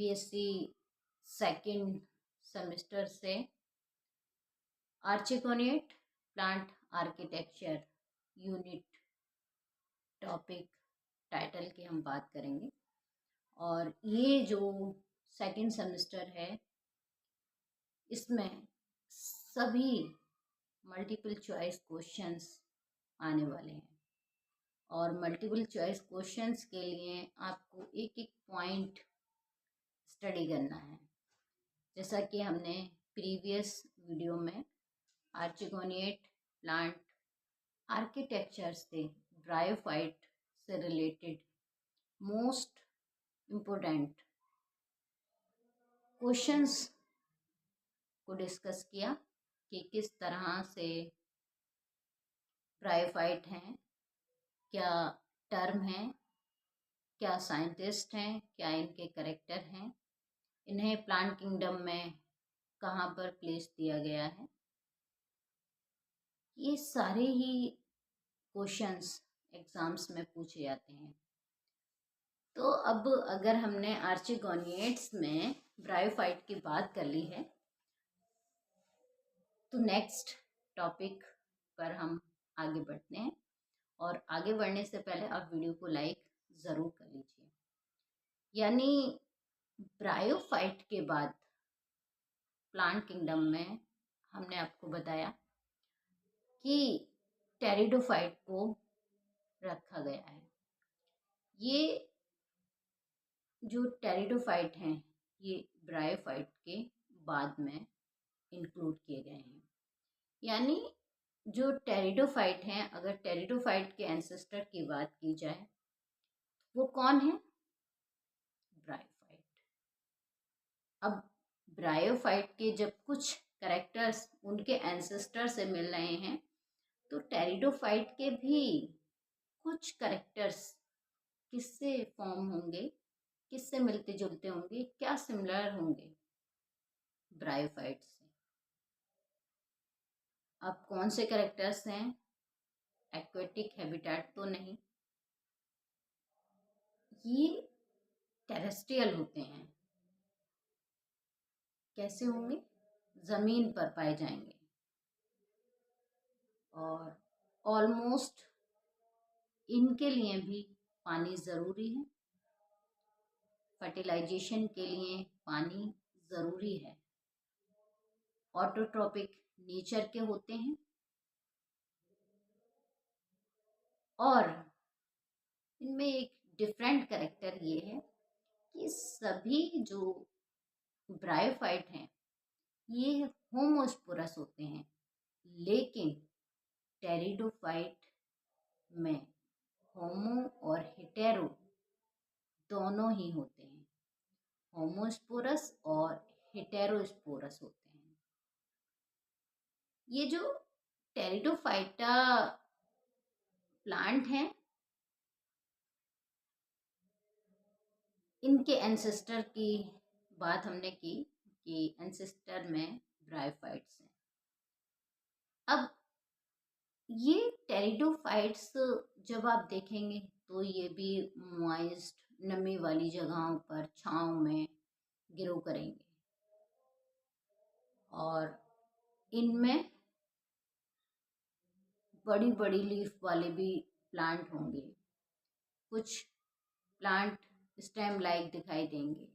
BSc second semester से archegoniate plant architecture unit topic title की हम बात करेंगे। और ये जो सेकंड सेमेस्टर है इसमें सभी मल्टीपल चॉइस क्वेश्चंस आने वाले हैं और मल्टीपल चॉइस क्वेश्चंस के लिए आपको एक एक पॉइंट स्टडी करना है। जैसा कि हमने प्रीवियस वीडियो में आर्चिकोनिएट प्लांट आर्किटेक्चर से ब्रायोफाइट से रिलेटेड मोस्ट इम्पोर्टेंट क्वेश्चंस को डिस्कस किया कि किस तरह से ब्रायोफाइट हैं, क्या टर्म हैं, क्या साइंटिस्ट हैं, क्या इनके करेक्टर हैं, इन्हें प्लांट किंगडम में कहाँ पर प्लेस दिया गया है। ये सारे ही क्वेश्चंस एग्जाम्स में पूछे जाते हैं। तो अब अगर हमने आर्चिकोनिएट्स में ब्रायोफाइट की बात कर ली है तो नेक्स्ट टॉपिक पर हम आगे बढ़ते हैं। और आगे बढ़ने से पहले आप वीडियो को लाइक ज़रूर कर लीजिए। यानी ब्रायोफाइट के बाद प्लांट किंगडम में हमने आपको बताया कि टेरिडोफाइट को रखा गया है। ये जो टेरिडोफाइट हैं ये ब्रायोफाइट के बाद में इंक्लूड किए गए हैं। यानी जो टेरिडोफाइट हैं, अगर टेरिडोफाइट के एंसेस्टर की बात की जाए वो कौन है? ब्रायोफाइट। अब ब्रायोफाइट के जब कुछ कैरेक्टर्स उनके एंसेस्टर से मिल रहे हैं तो टेरिडोफाइट के भी कुछ कैरेक्टर्स किससे फॉर्म होंगे, किससे मिलते जुलते होंगे, क्या सिमिलर होंगे ब्रायोफाइट से। अब कौन से कैरेक्टर्स हैं? एक्वेटिक हैबिटेट तो नहीं, ये टेरेस्ट्रियल होते हैं। कैसे होंगे? जमीन पर पाए जाएंगे और ऑलमोस्ट इनके लिए भी पानी ज़रूरी है। फर्टिलाइजेशन के लिए पानी ज़रूरी है। ऑटोट्रॉपिक नेचर के होते हैं और इनमें एक डिफरेंट कैरेक्टर ये है कि सभी जो ब्रायोफाइट हैं ये होमोस्पोरस होते हैं, लेकिन टेरिडोफाइट में होमो और हेटेरो दोनों ही होते हैं। होमोस्पोरस और हेटेरोस्पोरस होते हैं। ये जो टेरिडोफाइटा प्लांट हैं इनके एंसेस्टर की बात हमने की कि एंसेस्टर में ब्रायोफाइट्स हैं। अब ये टेरिडोफाइट्स जब आप देखेंगे तो ये भी मॉइस्ट नमी वाली जगहों पर छांव में ग्रो करेंगे और इनमें बड़ी बड़ी लीफ वाले भी प्लांट होंगे। कुछ प्लांट स्टेम लाइक दिखाई देंगे,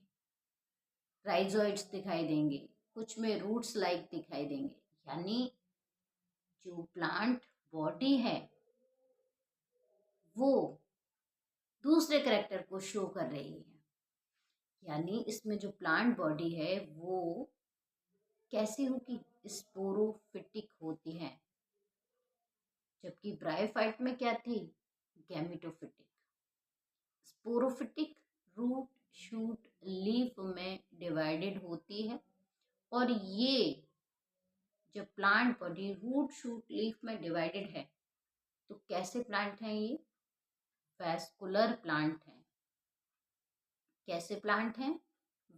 राइजोइड्स दिखाई देंगे, कुछ में रूट्स लाइक दिखाई देंगे। यानी जो प्लांट बॉडी है वो दूसरे कैरेक्टर को शो कर रही है। यानी इसमें जो प्लांट बॉडी है वो कैसी होगी? स्पोरोफिटिक होती है, जबकि ब्रायोफाइट में क्या थी? Gametophytic. Sporophytic root shoot leaf में डिवाइडेड होती है और ये जब plant body root shoot leaf में डिवाइडेड है तो कैसे प्लांट हैं? ये वैस्कुलर प्लांट हैं। कैसे प्लांट हैं?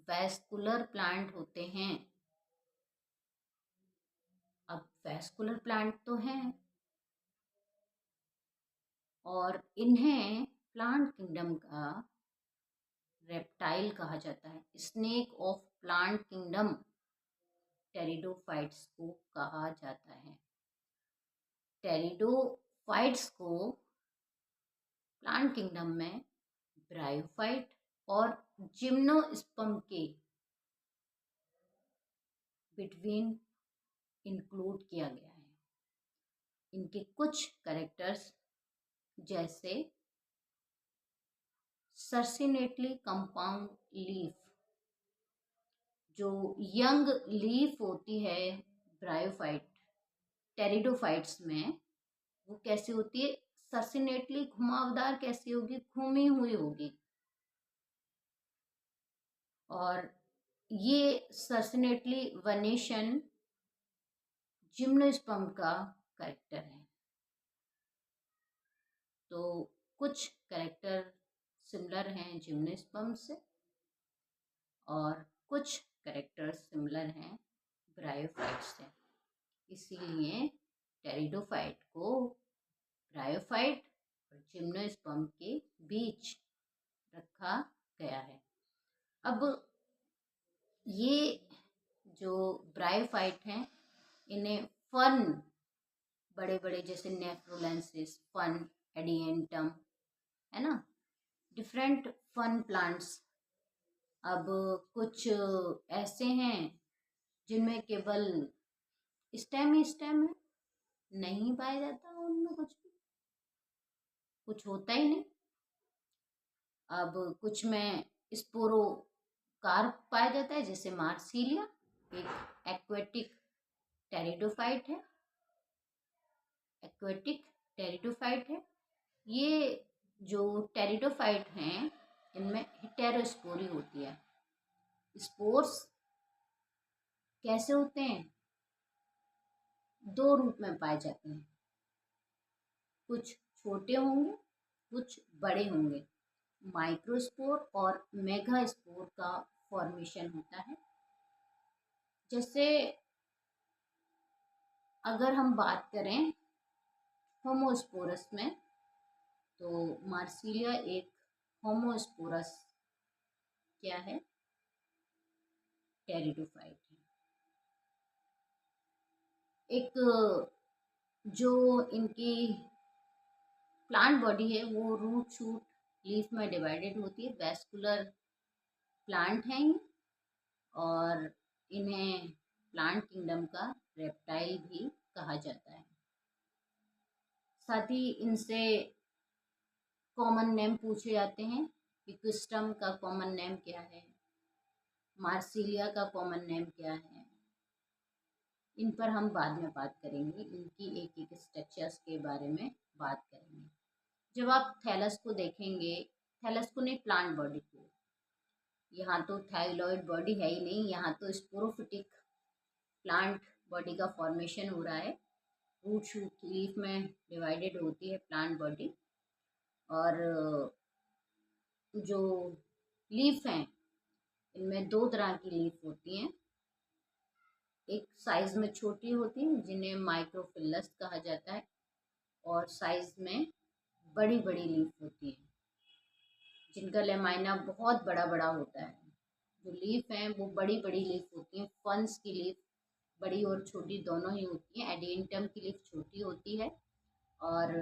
वैस्कुलर प्लांट होते हैं। अब वैस्कुलर प्लांट तो हैं और इन्हें प्लांट किंगडम का रेप्टाइल कहा जाता है। Snake of plant kingdom pteridophytes को कहा जाता है। टेरिडोफाइट्स को प्लांट किंगडम में ब्रायोफाइट और जिम्नोस्पर्म के बिटवीन इंक्लूड किया गया है। इनके कुछ कैरेक्टर्स जैसे सर्सिनेटली कंपाउंड लीफ, जो यंग लीफ होती है ब्रायोफाइट टेरिडोफाइट्स में, वो कैसी होती है? सर्सिनेटली घुमावदार कैसी होगी? घूमी हुई होगी। और ये सर्सिनेटली वनेशन जिम्नोस्पर्म का कैरेक्टर है। तो कुछ कैरेक्टर सिमिलर हैं जिम्नोस्पर्म से और कुछ कैरेक्टर सिमिलर हैं ब्रायोफाइट से। इसीलिए टेरिडोफाइट को ब्रायोफाइट और जिम्नोस्पर्म के बीच रखा गया है। अब ये जो ब्रायोफाइट हैं, इन्हें फर्न, बड़े बड़े जैसे नेफ्रोलेंसिस, फर्न, एडिएंटम, है ना, डिफरेंट फर्न प्लांट्स। अब कुछ ऐसे हैं जिनमें केवल स्टेम ही स्टेम है, नहीं पाया जाता उनमें कुछ होता ही नहीं। अब कुछ में स्पोरोकार्प पाया जाता है, जैसे मार्सिलिया एक एक्वेटिक टेरिडोफाइट है। एक्वेटिक टेरिडोफाइट है। ये जो टेरिडोफाइट हैं, इनमें हेटेरोस्पोरी होती है। स्पोर्स कैसे होते हैं? दो रूप में पाए जाते हैं, कुछ छोटे होंगे, कुछ बड़े होंगे। माइक्रोस्पोर और मेगास्पोर का फॉर्मेशन होता है। जैसे अगर हम बात करें होमोस्पोरस में, तो मार्सिलिया एक होमोस्पोरस क्या है? टेरिडोफाइट है। एक जो इनकी प्लांट बॉडी है वो रूट, शूट, लीफ में डिवाइडेड होती है। वैस्कुलर प्लांट हैं ये, और इन्हें प्लांट किंगडम का रेप्टाइल भी कहा जाता है। साथ ही इनसे कॉमन नेम पूछे जाते हैं। इक्विस्टम का कॉमन नेम क्या है? मार्सिलिया का कॉमन नेम क्या है? इन पर हम बाद में बात करेंगे, इनकी एक एक स्ट्रक्चर्स के बारे में बात करेंगे। जब आप थैलस को देखेंगे, थैलस को नहीं, प्लांट बॉडी को, यहाँ तो थाइलॉइड बॉडी है ही नहीं, यहाँ तो स्पोरोफिटिक प्लांट बॉडी का फॉर्मेशन हो रहा है। रूट, शूट, लीफ में डिवाइडेड होती है प्लांट बॉडी। और जो लीफ हैं, इनमें दो तरह की लीफ होती हैं। एक साइज में छोटी होती है जिन्हें माइक्रोफिलस कहा जाता है, और साइज में बड़ी बड़ी लीफ होती है जिनका लेमाइना बहुत बड़ा बड़ा होता है। जो लीफ हैं वो बड़ी बड़ी लीफ होती हैं। फंस की लीफ बड़ी और छोटी दोनों ही होती हैं। एडिएंटम की लीफ छोटी होती है, और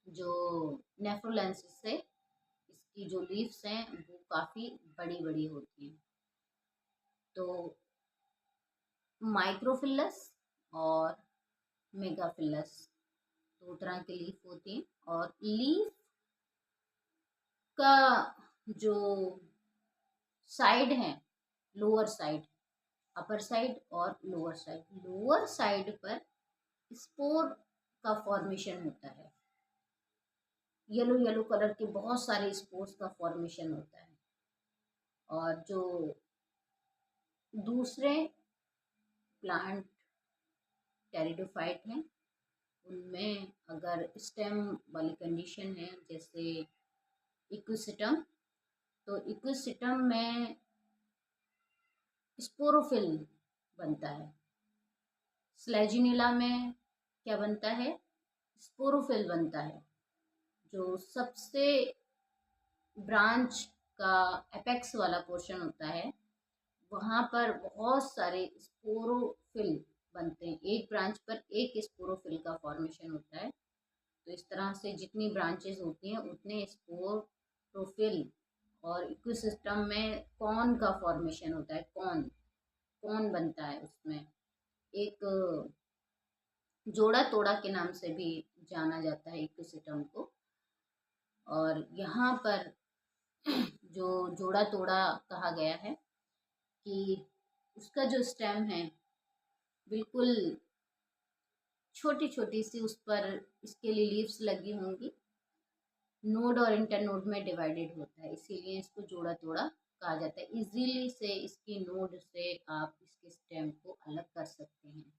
जो नेफ्रोलेंसिस है, इसकी जो लीव्स हैं वो काफ़ी बड़ी बड़ी होती हैं। तो माइक्रोफिलस और मेगाफिलस दो तरह की लीफ होती हैं। और लीफ का जो साइड है, लोअर साइड, अपर साइड और लोअर साइड पर स्पोर का फॉर्मेशन होता है। येलो येलो कलर के बहुत सारे स्पोर्स का फॉर्मेशन होता है। और जो दूसरे प्लांट टेरिडोफाइट हैं, उनमें अगर स्टेम वाली कंडीशन है, जैसे इक्विसिटम, तो इक्विसिटम में स्पोरोफिल बनता है। स्लेजिनिला में क्या बनता है? स्पोरोफिल बनता है। जो सबसे ब्रांच का एपेक्स वाला पोर्शन होता है, वहाँ पर बहुत सारे स्पोरोफिल बनते हैं। एक ब्रांच पर एक स्पोरोफिल का फॉर्मेशन होता है। तो इस तरह से जितनी ब्रांचेस होती हैं उतने स्पोरोफिल और इकोसिस्टम में कॉन का फॉर्मेशन होता है। कॉन कौन बनता है उसमें, एक जोड़ा तोड़ा के नाम से भी जाना जाता है इकोसिस्टम को। और यहाँ पर जो जोड़ा तोड़ा कहा गया है कि उसका जो स्टेम है बिल्कुल छोटी छोटी सी, उस पर इसके लिए लीव्स लगी होंगी, नोड और इंटरनोड में डिवाइडेड होता है, इसीलिए इसको जोड़ा तोड़ा कहा जाता है। इजीली से इसकी नोड से आप इसके स्टेम को अलग कर सकते हैं।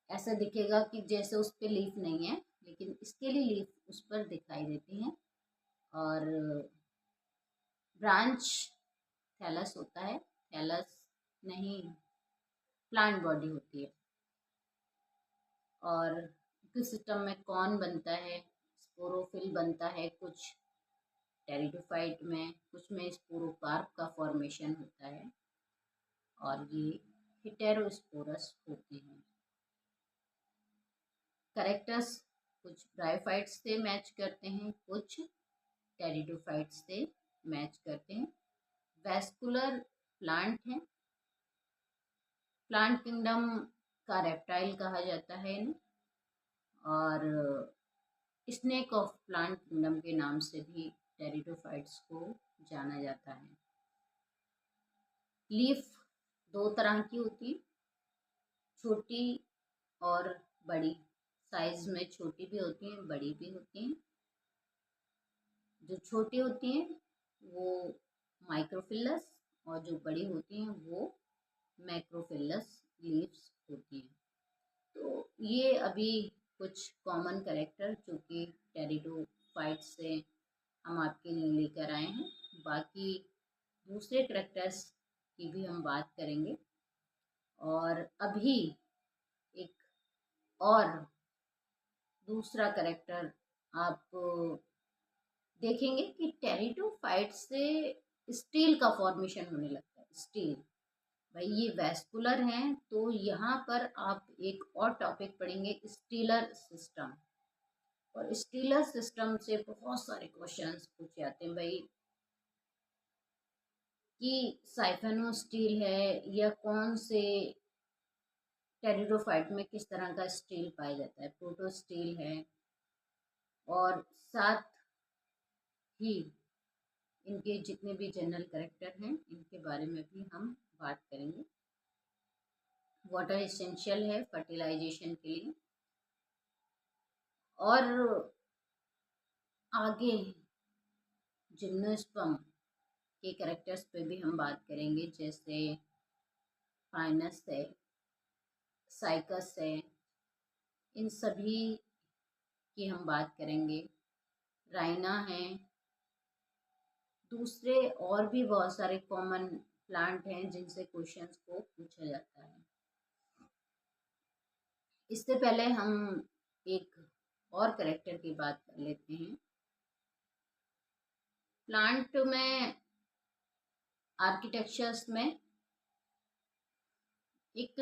ऐसा दिखेगा कि जैसे उस पर लीफ नहीं है, लेकिन इसके लिए लीफ उस पर दिखाई देती हैं। और ब्रांच थैलस होता है, थैलस नहीं, प्लांट बॉडी होती है। और इकोसिस्टम में कौन बनता है, स्पोरोफिल बनता है कुछ टेरिडोफाइट में, कुछ में स्पोरोकार्प का फॉर्मेशन होता है, और ये हेटेरोस्पोरस होते हैं। कैरेक्टर्स कुछ ब्रायोफाइट्स से मैच करते हैं, कुछ टेरिडोफाइट्स से मैच करते हैं। वैस्कुलर प्लांट है, प्लांट किंगडम का रेप्टाइल कहा जाता है इन्हें, और स्नेक ऑफ प्लांट किंगडम के नाम से भी टेरिडोफाइट्स को जाना जाता है। लीफ दो तरह की होती है, छोटी और बड़ी। साइज में छोटी भी होती हैं, बड़ी भी होती हैं। जो छोटी होती हैं वो माइक्रोफिलस, और जो बड़ी होती हैं वो मैक्रोफिलस लीव्स होती हैं। तो ये अभी कुछ कॉमन कैरेक्टर जो कि टेरिडोफाइट से हम आपके लिए लेकर आए हैं। बाकी दूसरे कैरेक्टर्स की भी हम बात करेंगे। और अभी एक और दूसरा कैरेक्टर आप देखेंगे कि टेरिडोफाइट से स्टील का फॉर्मेशन होने लगता है। स्टील, भाई ये वैस्कुलर हैं, तो यहाँ पर आप एक और टॉपिक पढ़ेंगे, स्टीलर सिस्टम। और स्टीलर सिस्टम से बहुत सारे क्वेश्चंस पूछे जाते हैं भाई, कि साइफेनो स्टील है या कौन से टेरिडोफाइट में किस तरह का स्टील पाया जाता है, प्रोटो स्टील है। और साथ ही इनके जितने भी जनरल कैरेक्टर हैं इनके बारे में भी हम बात करेंगे। वाटर एसेंशियल है फर्टिलाइजेशन के लिए। और आगे जिम्नोस्पर्म के कैरेक्टर्स पे भी हम बात करेंगे, जैसे फाइनस है, साइकस है, इन सभी की हम बात करेंगे। राइना है, दूसरे और भी बहुत सारे कॉमन प्लांट हैं जिनसे क्वेश्चंस को पूछा जाता है। इससे पहले हम एक और कैरेक्टर की बात कर लेते हैं। प्लांट में आर्किटेक्चर्स में एक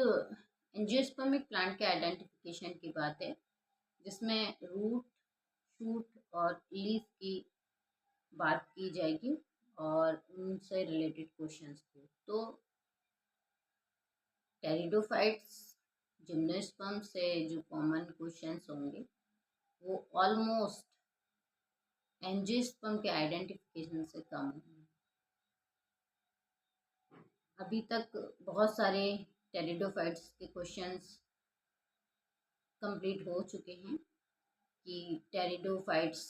एंजियोस्पर्मिक प्लांट के आइडेंटिफिकेशन की बात है, जिसमें रूट, शूट और लीफ की बात की जाएगी और उनसे रिलेटेड क्वेश्चंस को। तो टेरिडोफाइट्स, जिम्नोस्पर्म से जो कॉमन क्वेश्चंस होंगे वो ऑलमोस्ट एंजियोस्पर्म के आइडेंटिफिकेशन से कम होंगे। अभी तक बहुत सारे टेरिडोफाइट्स के क्वेश्चंस कंप्लीट हो चुके हैं कि टेरिडोफाइट्स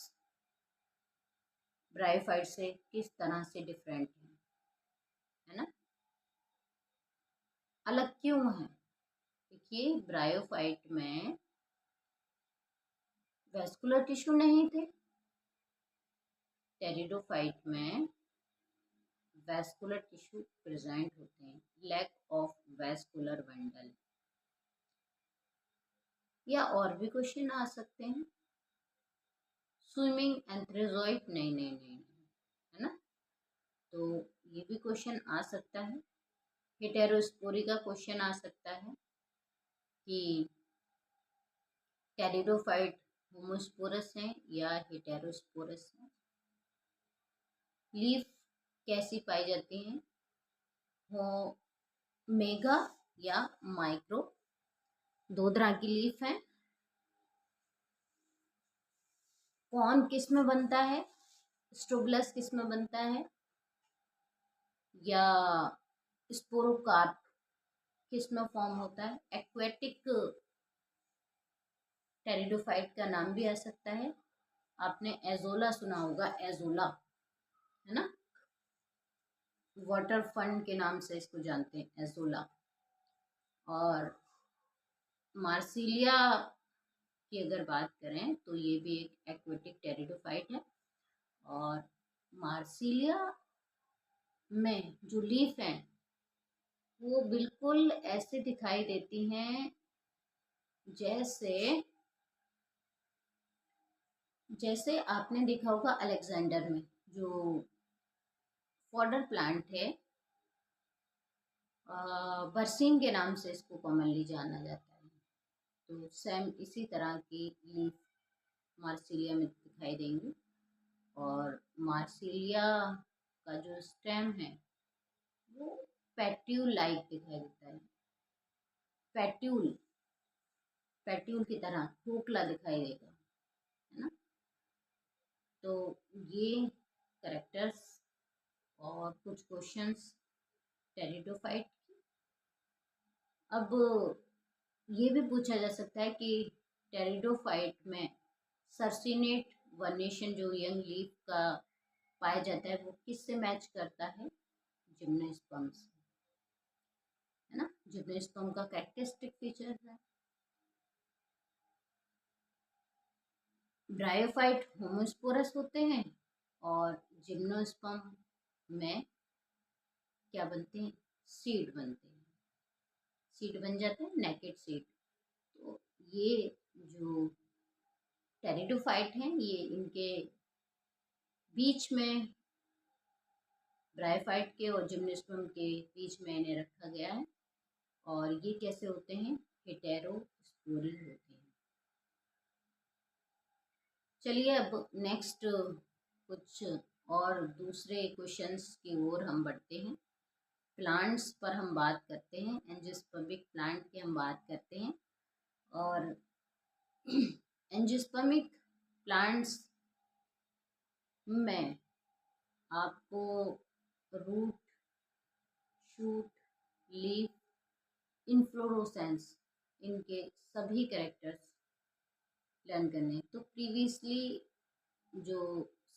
ब्रायोफाइट से किस तरह से डिफरेंट है ना, अलग क्यों है। देखिए, ब्रायोफाइट में वैस्कुलर टिश्यू नहीं थे, टेरिडोफाइट में वैस्कुलर टिश्यू प्रेजेंट होते हैं। Lack of vascular bundle. या और भी क्वेश्चन आ सकते हैं, स्विमिंग एंथ्रेजोइट, नहीं नहीं नहीं, ये भी क्वेश्चन आ सकता है। हेटेरोस्पोरी का क्वेश्चन आ सकता है कि टेरिडोफाइट होमोस्पोरस हैं या हेटेरोस्पोरस हैं। लीफ कैसी पाई जाती हैं, हो मेगा या माइक्रो। दो तरह की लीफ है। कौन किस में बनता है, स्ट्रोबलस किस में बनता है, या स्पोरोकार्प किस में फॉर्म होता है। एक्वेटिक टेरिडोफाइट का नाम भी आ सकता है। आपने एजोला सुना होगा, एजोला है ना, वाटर फंड के नाम से इसको जानते हैं, एजोला। और मार्सिलिया की अगर बात करें तो ये भी एक एक्वेटिक टेरिडोफाइट है। और मार्सिलिया में जो लीफ हैं वो बिल्कुल ऐसे दिखाई देती हैं जैसे जैसे आपने देखा होगा अलेक्जेंडर में जो फॉडर प्लांट है, बरसीम के नाम से इसको कॉमनली जाना जाता है। तो सेम इसी तरह की लीफ मार्सिलिया में दिखाई देंगी। और मार्सिलिया का जो स्टेम है वो पैट्यूल लाइक दिखाई देता है, पैट्यूल पैट्यूल की तरह खोखला दिखाई देगा, है ना। तो ये करेक्टर्स और कुछ क्वेश्चंस टेरिडोफाइट। अब ये भी पूछा जा सकता है कि टेरिडोफाइट में सर्सिनेट वर्नेशन जो यंग लीफ का पाया जाता है वो किससे मैच करता है, जिम्नोस्पर्म से, है ना। जिम्नोस्पर्म का कैरेक्टरिस्टिक फीचर है। ब्रायोफाइट होमोस्पोरस होते हैं और जिम्नोस्पर्म में क्या बनते हैं, सीड बनते हैं, सीड बन जाते हैं, नेकेड सीड। तो ये जो टेरिडोफाइट हैं ये इनके बीच में, ब्रायोफाइट के और जिम्नोस्पर्म के बीच में इन्हें रखा गया है। और ये कैसे होते हैं, हेटेरोस्पोरी होते हैं। चलिए अब नेक्स्ट कुछ और दूसरे क्वेश्चंस की ओर हम बढ़ते हैं। प्लांट्स पर हम बात करते हैं, एंजियोस्पर्मिक प्लांट की हम बात करते हैं। और एंजियोस्पर्मिक प्लांट्स में आपको रूट, शूट, लीफ, इन्फ्लोरोसेंस, इनके सभी कैरेक्टर्स लर्न करने हैं। तो प्रीवियसली जो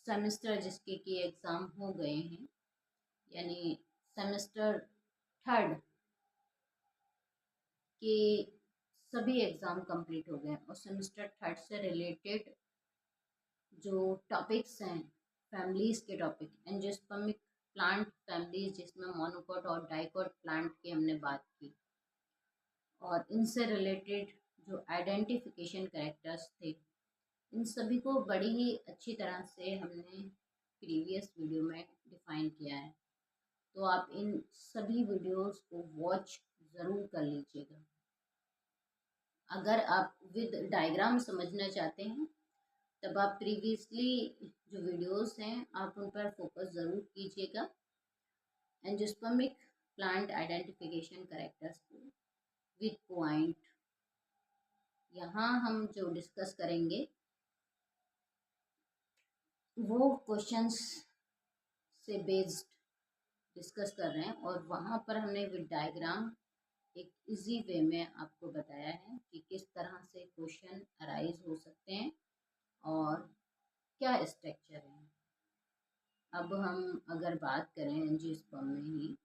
सेमेस्टर जिसके कि एग्ज़ाम हो गए हैं, यानी सेमेस्टर थर्ड के सभी एग्ज़ाम कंप्लीट हो गए हैं। और सेमेस्टर थर्ड से रिलेटेड जो टॉपिक्स हैं, फैमिलीज़ के टॉपिक, एंजियोस्पर्मिक प्लांट फैमिलीज जिसमें मोनोकॉट और डाइकॉट प्लांट की हमने बात की, और इनसे रिलेटेड जो आइडेंटिफिकेशन कैरेक्टर्स थे, इन सभी को बड़ी ही अच्छी तरह से हमने प्रीवियस वीडियो में डिफाइन किया है। तो आप इन सभी वीडियोस को वॉच ज़रूर कर लीजिएगा। अगर आप विद डायग्राम समझना चाहते हैं तब आप प्रीवियसली जो वीडियोस हैं आप उन पर फोकस ज़रूर कीजिएगा। एंजियोस्पर्मिक प्लांट आइडेंटिफिकेशन कैरेक्टर्स को विद पॉइंट, यहाँ हम जो डिस्कस करेंगे वो क्वेश्चंस से बेस्ड डिस्कस कर रहे हैं। और वहाँ पर हमने विद डायग्राम एक इजी वे में आपको बताया है कि किस तरह से क्वेश्चन अराइज हो सकते हैं और क्या स्ट्रक्चर है। अब हम अगर बात करें एंजियोस्पर्म में ही,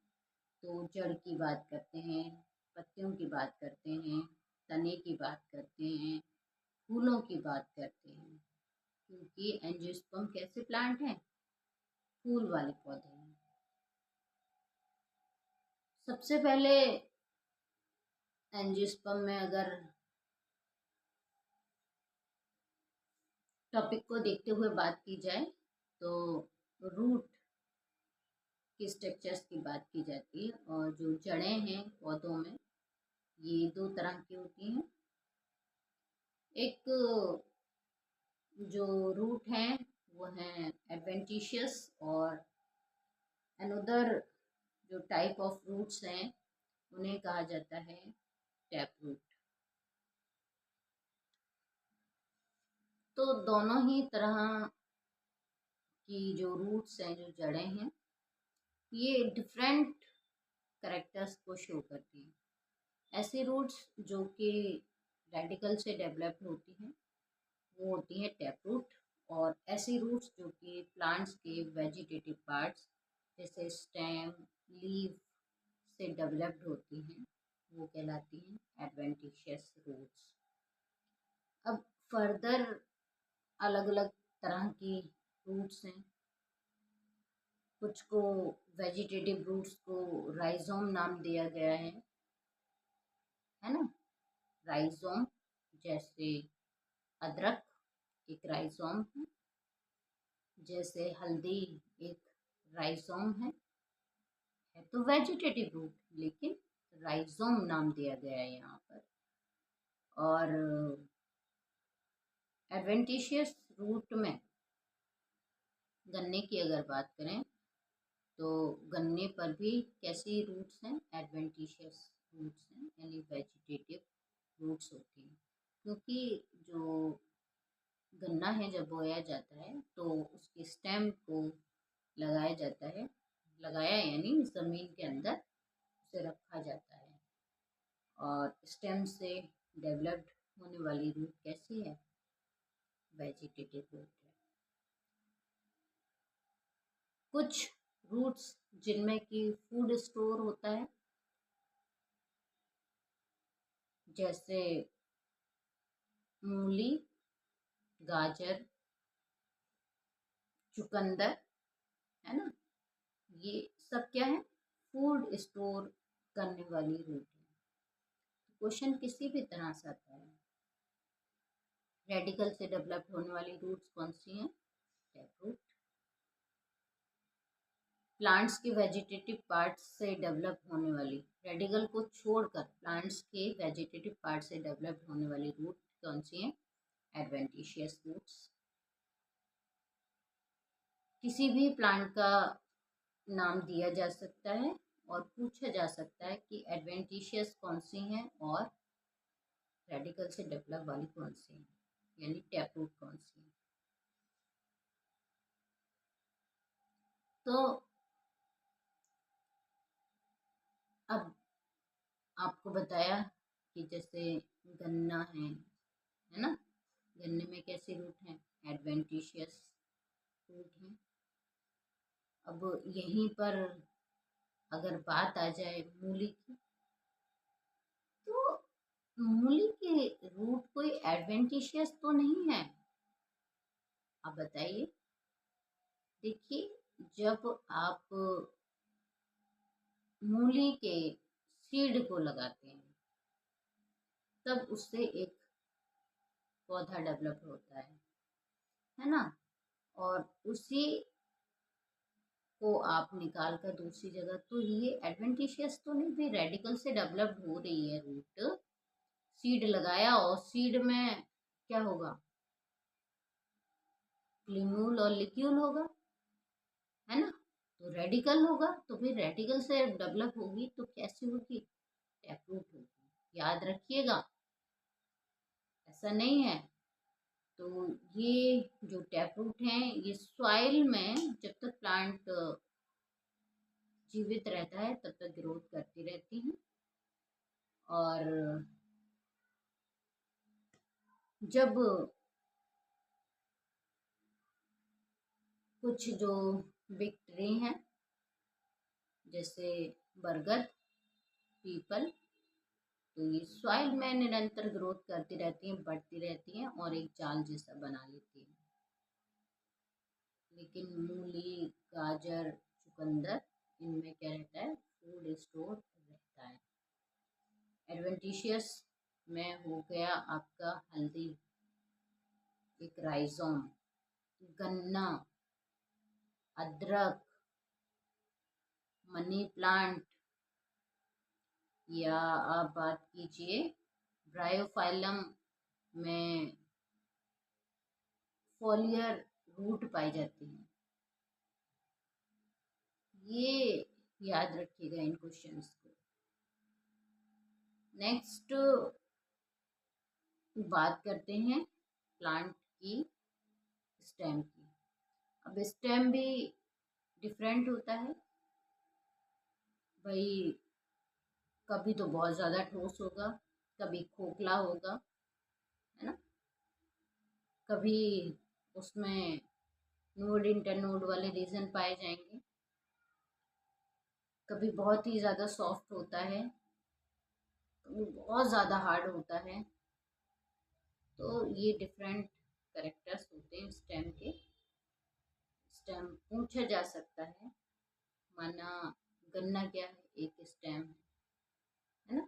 तो जड़ की बात करते हैं, पत्तियों की बात करते हैं, तने की बात करते हैं, फूलों की बात करते हैं, क्योंकि एंजियोस्पर्म कैसे प्लांट हैं, फूल वाले पौधे हैं। सबसे पहले एंजियोस्पर्म में अगर टॉपिक को देखते हुए बात की जाए तो रूट की स्ट्रक्चर्स की बात की जाती है। और जो जड़ें हैं पौधों में, ये दो तरह की होती हैं। एक जो रूट हैं वो हैं एडवेंटिशियस, और अनदर जो टाइप ऑफ रूट्स हैं उन्हें कहा जाता है टैप रूट। तो दोनों ही तरह की जो रूट्स हैं, जो जड़ें हैं, ये डिफरेंट करेक्टर्स को शो करती हैं। ऐसी रूट्स जो कि रेडिकल से डेवलप्ड होती हैं वो होती हैं टैप रूट। और ऐसी रूट्स जो कि प्लांट्स के वेजिटेटिव पार्ट्स जैसे स्टेम, लीफ से डेवलप्ड होती हैं वो कहलाती हैं एडवेंटिशियस रूट्स। अब फर्दर अलग अलग तरह की रूट्स हैं। कुछ को, वेजिटेटिव रूट्स को राइजोम नाम दिया गया है ना। राइजोम, जैसे अदरक एक राइजोम है, जैसे हल्दी एक राइजोम है तो वेजिटेटिव रूट, लेकिन राइजोम नाम दिया गया है यहाँ पर। और एडवेंटिशियस रूट में गन्ने की अगर बात करें तो गन्ने पर भी कैसी रूट्स हैं, एडवेंटिशियस रूट्स हैं, यानी वेजिटेटिव रूट्स होती हैं। क्योंकि जो गन्ना है जब बोया जाता है तो उसके स्टेम को लगाया जाता है, लगाया यानी ज़मीन के अंदर उसे रखा जाता है। और स्टेम से डेवलप्ड होने वाली रूट कैसी है, वेजिटेटिव रूट है। कुछ रूट्स जिनमें कि फूड स्टोर होता है, जैसे मूली, गाजर, चुकंदर, है ना, ये सब क्या है, फूड स्टोर करने वाली रूट है। क्वेश्चन किसी भी तरह से आता है, रेडिकल से डेवलप होने वाली रूट्स कौन सी हैं, टैप रूट। प्लांट्स के वेजिटेटिव पार्ट्स से डेवलप होने वाली, रेडिकल को छोड़कर प्लांट्स के वेजिटेटिव पार्ट से डेवलप होने वाली रूट कौन सी हैं, एडवेंटिशियस रूट्स। किसी भी प्लांट का नाम दिया जा सकता है और पूछा जा सकता है कि एडवेंटिशियस कौन सी हैं और रेडिकल से डेवलप वाली कौन सी हैं, यानी टैप रूट कौन सी है। तो अब आपको बताया कि जैसे गन्ना है ना, गन्ने में कैसे रूट हैं, एडवेंटिशियस रूट हैं। अब यहीं पर अगर बात आ जाए मूली की, तो मूली के रूट कोई एडवेंटिशियस तो नहीं है। आप बताइए। देखिए, जब आप मूली के सीड को लगाते हैं तब उससे एक पौधा डेवलप होता है ना। और उसी को आप निकाल कर दूसरी जगह, तो ये एडवेंटिशियस तो नहीं, भी रेडिकल से डेवलप हो रही है रूट। सीड लगाया और सीड में क्या होगा, प्लीम्यूल और लिक्यूल होगा, है ना। तो रेडिकल होगा, तो फिर रेडिकल से डेवलप होगी तो कैसी होगी, टैपरूट होगी। याद रखिएगा, ऐसा नहीं है। तो ये जो टैपरूट हैं ये सॉइल में जब तक प्लांट जीवित रहता है तब तक ग्रोथ करती रहती हैं। और जब कुछ जो बिग ट्री हैं जैसे बरगद, पीपल, तो ये सॉइल में निरंतर ग्रोथ करती रहती हैं, बढ़ती रहती हैं और एक जाल जैसा बना लेती हैं। लेकिन मूली, गाजर, चुकंदर, इनमें क्या रहता है, फूड स्टोर रहता है। एडवेंटिशियस में हो गया आपका हल्दी, एक राइजोम, गन्ना, अदरक, मनी प्लांट, या आप बात कीजिए ब्रायोफाइलम में फोलियर रूट पाई जाती है। ये याद रखिएगा इन क्वेश्चंस को। नेक्स्ट बात करते हैं प्लांट की स्टेम की। अब स्टेम भी डिफरेंट होता है भाई, कभी तो बहुत ज़्यादा ठोस होगा, कभी खोखला होगा, है ना, कभी उसमें नोड इंटरनोड वाले रीजन पाए जाएंगे, कभी बहुत ही ज़्यादा सॉफ्ट होता है, कभी बहुत ज़्यादा हार्ड होता है। तो ये डिफरेंट करेक्टर्स होते हैं स्टेम के। स्टेम पूछा जा सकता है, माना गन्ना क्या है, एक स्टेम है ना,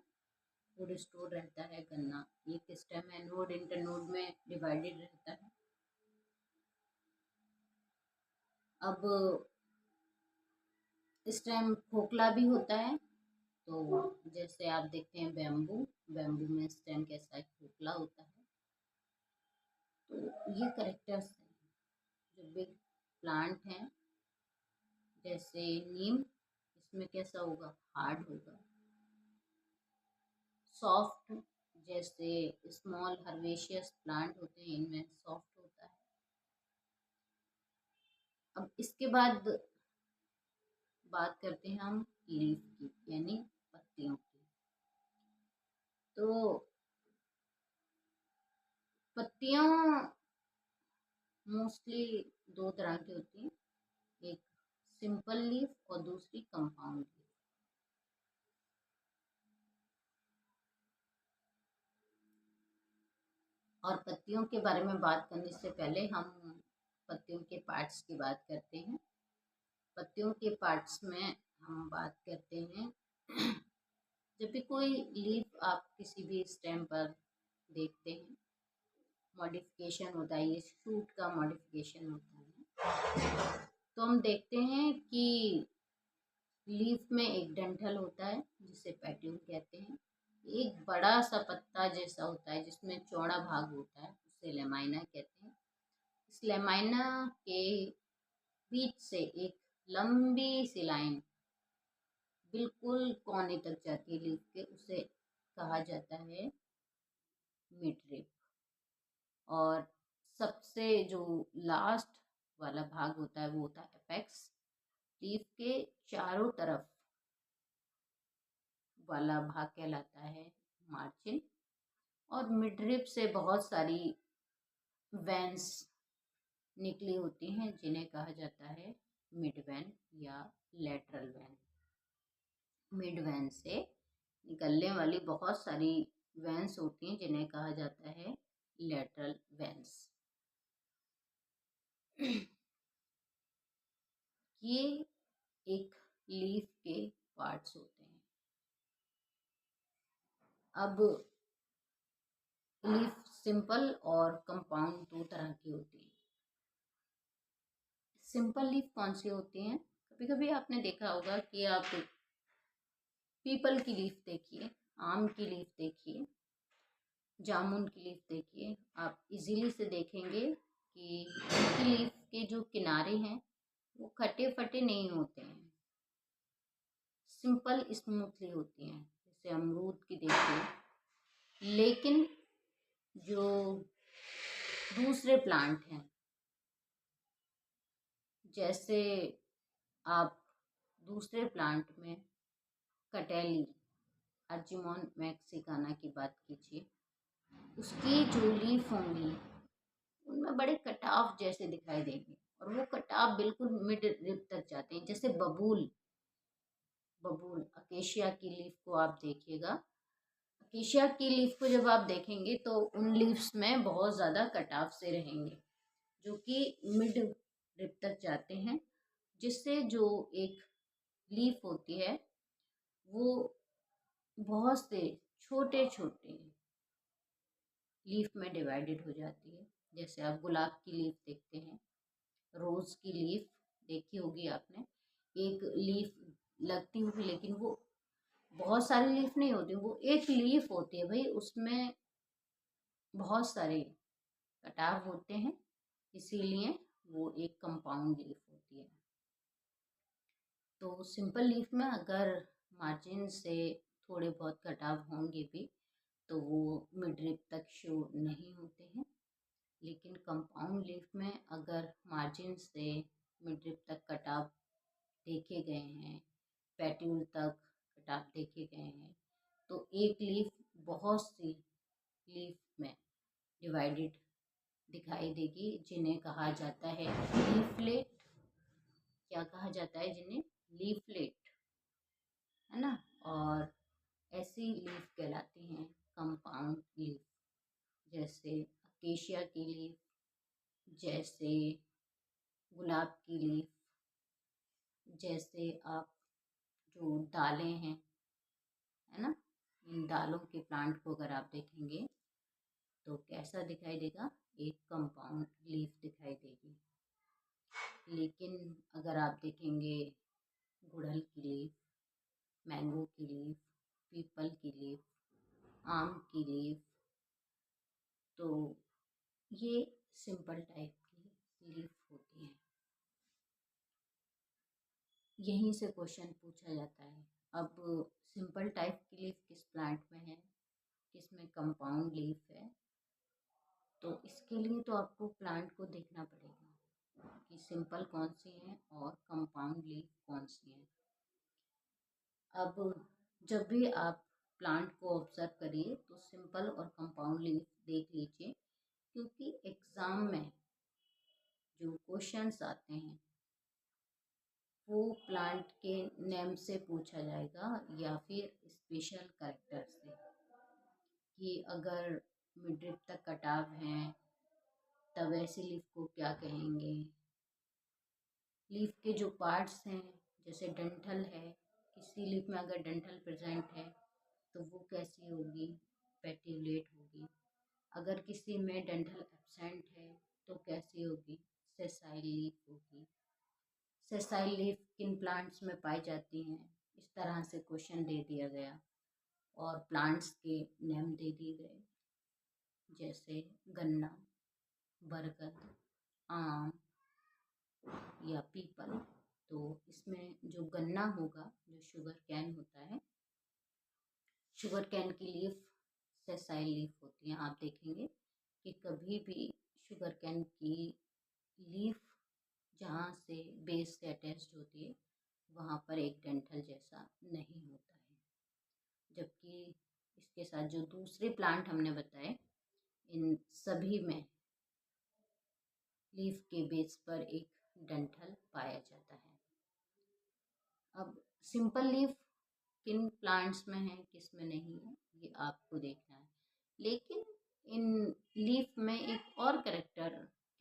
फूड स्टोर रहता है गन्ना, एक स्टेम है, नोड इंटरनोड में डिवाइडेड रहता है। अब स्टेम खोखला भी होता है, तो जैसे आप देखते हैं बैम्बू, बैम्बू में स्टेम कैसा है, खोखला होता है। तो ये करेक्टर्स हैं जो बिग प्लांट हैं। जैसे नीम, इसमें कैसा होगा, हार्ड होगा। सॉफ्ट, जैसे स्मॉल हर्बेशियस प्लांट होते हैं, इनमें सॉफ्ट होता है। अब इसके बाद बात करते हैं हम लीफ की, यानी पत्तियों की। तो पत्तियां मोस्टली दो तरह की होती हैं, एक सिंपल लीफ और दूसरी कंपाउंड लीफ। और पत्तियों के बारे में बात करने से पहले हम पत्तियों के पार्ट्स की बात करते हैं। पत्तियों के पार्ट्स में हम बात करते हैं, जब भी कोई लीफ आप किसी भी स्टेम पर देखते हैं, मॉडिफिकेशन होता है, ये शूट का मॉडिफिकेशन होता है, तो हम देखते हैं कि लीफ में एक डंठल होता है जिसे पैट्यूल कहते हैं, एक बड़ा सा पत्ता जैसा होता है जिसमें चौड़ा भाग होता है, उसे लेमाइना कहते हैं। इस लेमाइना के बीच से एक लंबी सी लाइन बिल्कुल कोने तक जाती है लीफ के, उसे कहा जाता है मिडरिप। और सबसे जो लास्ट वाला भाग होता है वो होता है एपेक्स। लीफ के चारों तरफ वाला भाग कहलाता है मार्जिन। और मिडरिप से बहुत सारी वेंस निकली होती हैं जिन्हें कहा जाता है मिड वैन या लेटरल वैन। मिड वैन से निकलने वाली बहुत सारी वेंस होती हैं जिन्हें कहा जाता है लेटरल वेंस। ये एक लीफ के पार्ट्स होते हैं। अब लीफ सिंपल और कंपाउंड दो तरह की होती है। सिंपल लीफ कौन सी होती हैं, कभी कभी आपने देखा होगा कि आप पीपल की लीफ देखिए, आम की लीफ देखिए, जामुन की लीफ देखिए, आप इजीली से देखेंगे कि उनकी लीफ के जो किनारे हैं वो खट्टे फटे नहीं होते हैं, सिंपल स्मूथली होती हैं, जैसे अमरूद की देखिए। लेकिन जो दूसरे प्लांट हैं, जैसे आप दूसरे प्लांट में कटेली, अर्जिमोन मैक्सिकाना की बात कीजिए, उसकी जो लीफ होंगी उनमें बड़े कटाव जैसे दिखाई देंगे, और वो कटाव बिल्कुल मिड रिब तक जाते हैं। जैसे बबूल, बबूल अकेशिया की लीफ को आप देखिएगा, अकेशिया की लीफ को जब आप देखेंगे तो उन लीव्स में बहुत ज़्यादा कटाव से रहेंगे जो कि मिड रिब तक जाते हैं, जिससे जो एक लीफ होती है वो बहुत से छोटे छोटे लीफ में डिवाइडेड हो जाती है। जैसे आप गुलाब की लीफ देखते हैं, रोज़ की लीफ देखी होगी आपने, एक लीफ लगती होगी, लेकिन वो बहुत सारी लीफ नहीं होती, वो एक लीफ होती है भाई, उसमें बहुत सारे कटाव होते हैं, इसीलिए वो एक कंपाउंड लीफ होती है। तो सिंपल लीफ में अगर मार्जिन से थोड़े बहुत कटाव होंगे भी तो वो मिड रिब तक शो नहीं होते हैं, लेकिन कंपाउंड लीफ में अगर मार्जिन से मिड रिब तक कटाव देखे गए हैं, पेट्यूल तक कटाव देखे गए हैं, तो एक लीफ बहुत सी लीफ में डिवाइडेड दिखाई देगी, जिन्हें कहा जाता है लीफलेट। क्या कहा जाता है जिन्हें? लीफलेट, है ना। और ऐसी लीफ कहलाती हैं कंपाउंड लीफ, जैसे अकेशिया की लीफ, जैसे गुलाब की लीफ, जैसे आप जो दालें हैं, है ना, इन दालों के प्लांट को अगर आप देखेंगे तो कैसा दिखाई देगा? एक कंपाउंड लीफ दिखाई देगी। लेकिन अगर आप देखेंगे गुड़हल की लीफ, मैंगो की लीफ, पीपल की लीफ, आम की लीफ, तो ये सिंपल टाइप की लीफ होती है। यहीं से क्वेश्चन पूछा जाता है। अब सिंपल टाइप की लीफ किस प्लांट में है, किसमें कंपाउंड लीफ है, तो इसके लिए तो आपको प्लांट को देखना पड़ेगा कि सिंपल कौन सी है और कंपाउंड लीफ कौन सी है। अब जब भी आप प्लांट को ऑब्जर्व करिए तो सिंपल और कंपाउंड लीफ देख लीजिए, क्योंकि एग्ज़ाम में जो क्वेश्चंस आते हैं वो प्लांट के नेम से पूछा जाएगा या फिर स्पेशल कैरेक्टर से, कि अगर मिड तक कटाव हैं तब ऐसी लीफ को क्या कहेंगे। लीफ के जो पार्ट्स हैं, जैसे डंठल है, किसी लीफ में अगर डंठल प्रेजेंट है तो वो कैसी होगी? पेटिउलेट होगी। अगर किसी में डंठल एब्सेंट है तो कैसी होगी? सेसाइल लीफ होगी। सेसाइल लीफ किन प्लांट्स में पाई जाती हैं? इस तरह से क्वेश्चन दे दिया गया और प्लांट्स के नेम दे दिए गए, जैसे गन्ना, बरगद, आम या पीपल। तो इसमें जो गन्ना होगा, जो शुगर कैन होता है, शुगर कैन की लीफ सेसाइल लीफ होती है। आप देखेंगे कि कभी भी शुगर कैन की लीफ जहाँ से बेस से अटैच्ड होती है वहाँ पर एक डंठल जैसा नहीं होता है, जबकि इसके साथ जो दूसरे प्लांट हमने बताए इन सभी में लीफ के बेस पर एक डंठल पाया जाता है। अब सिंपल लीफ किन प्लांट्स में है, किस में नहीं है, ये आपको देखना है। लेकिन इन लीफ में एक और कैरेक्टर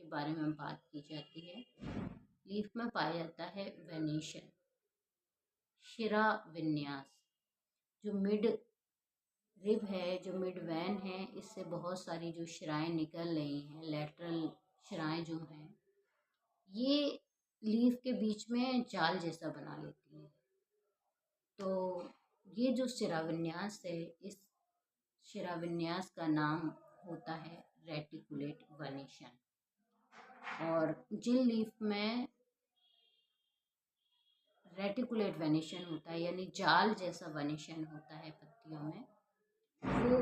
के बारे में बात की जाती है। लीफ में पाया जाता है वेनेशन, शिरा विन्यास। जो मिड रिब है, जो मिड वैन है, इससे बहुत सारी जो शिराएँ निकल रही हैं, लेटरल शिराएँ जो हैं, ये लीफ के बीच में जाल जैसा बना लेती हैं। तो ये जो शिराविन्यास है, इस शिराविन्यास का नाम होता है रेटिकुलेट वेनेशन। और जिन लीफ में रेटिकुलेट वेनेशन होता है, यानी जाल जैसा वेनेशन होता है पत्तियों में, वो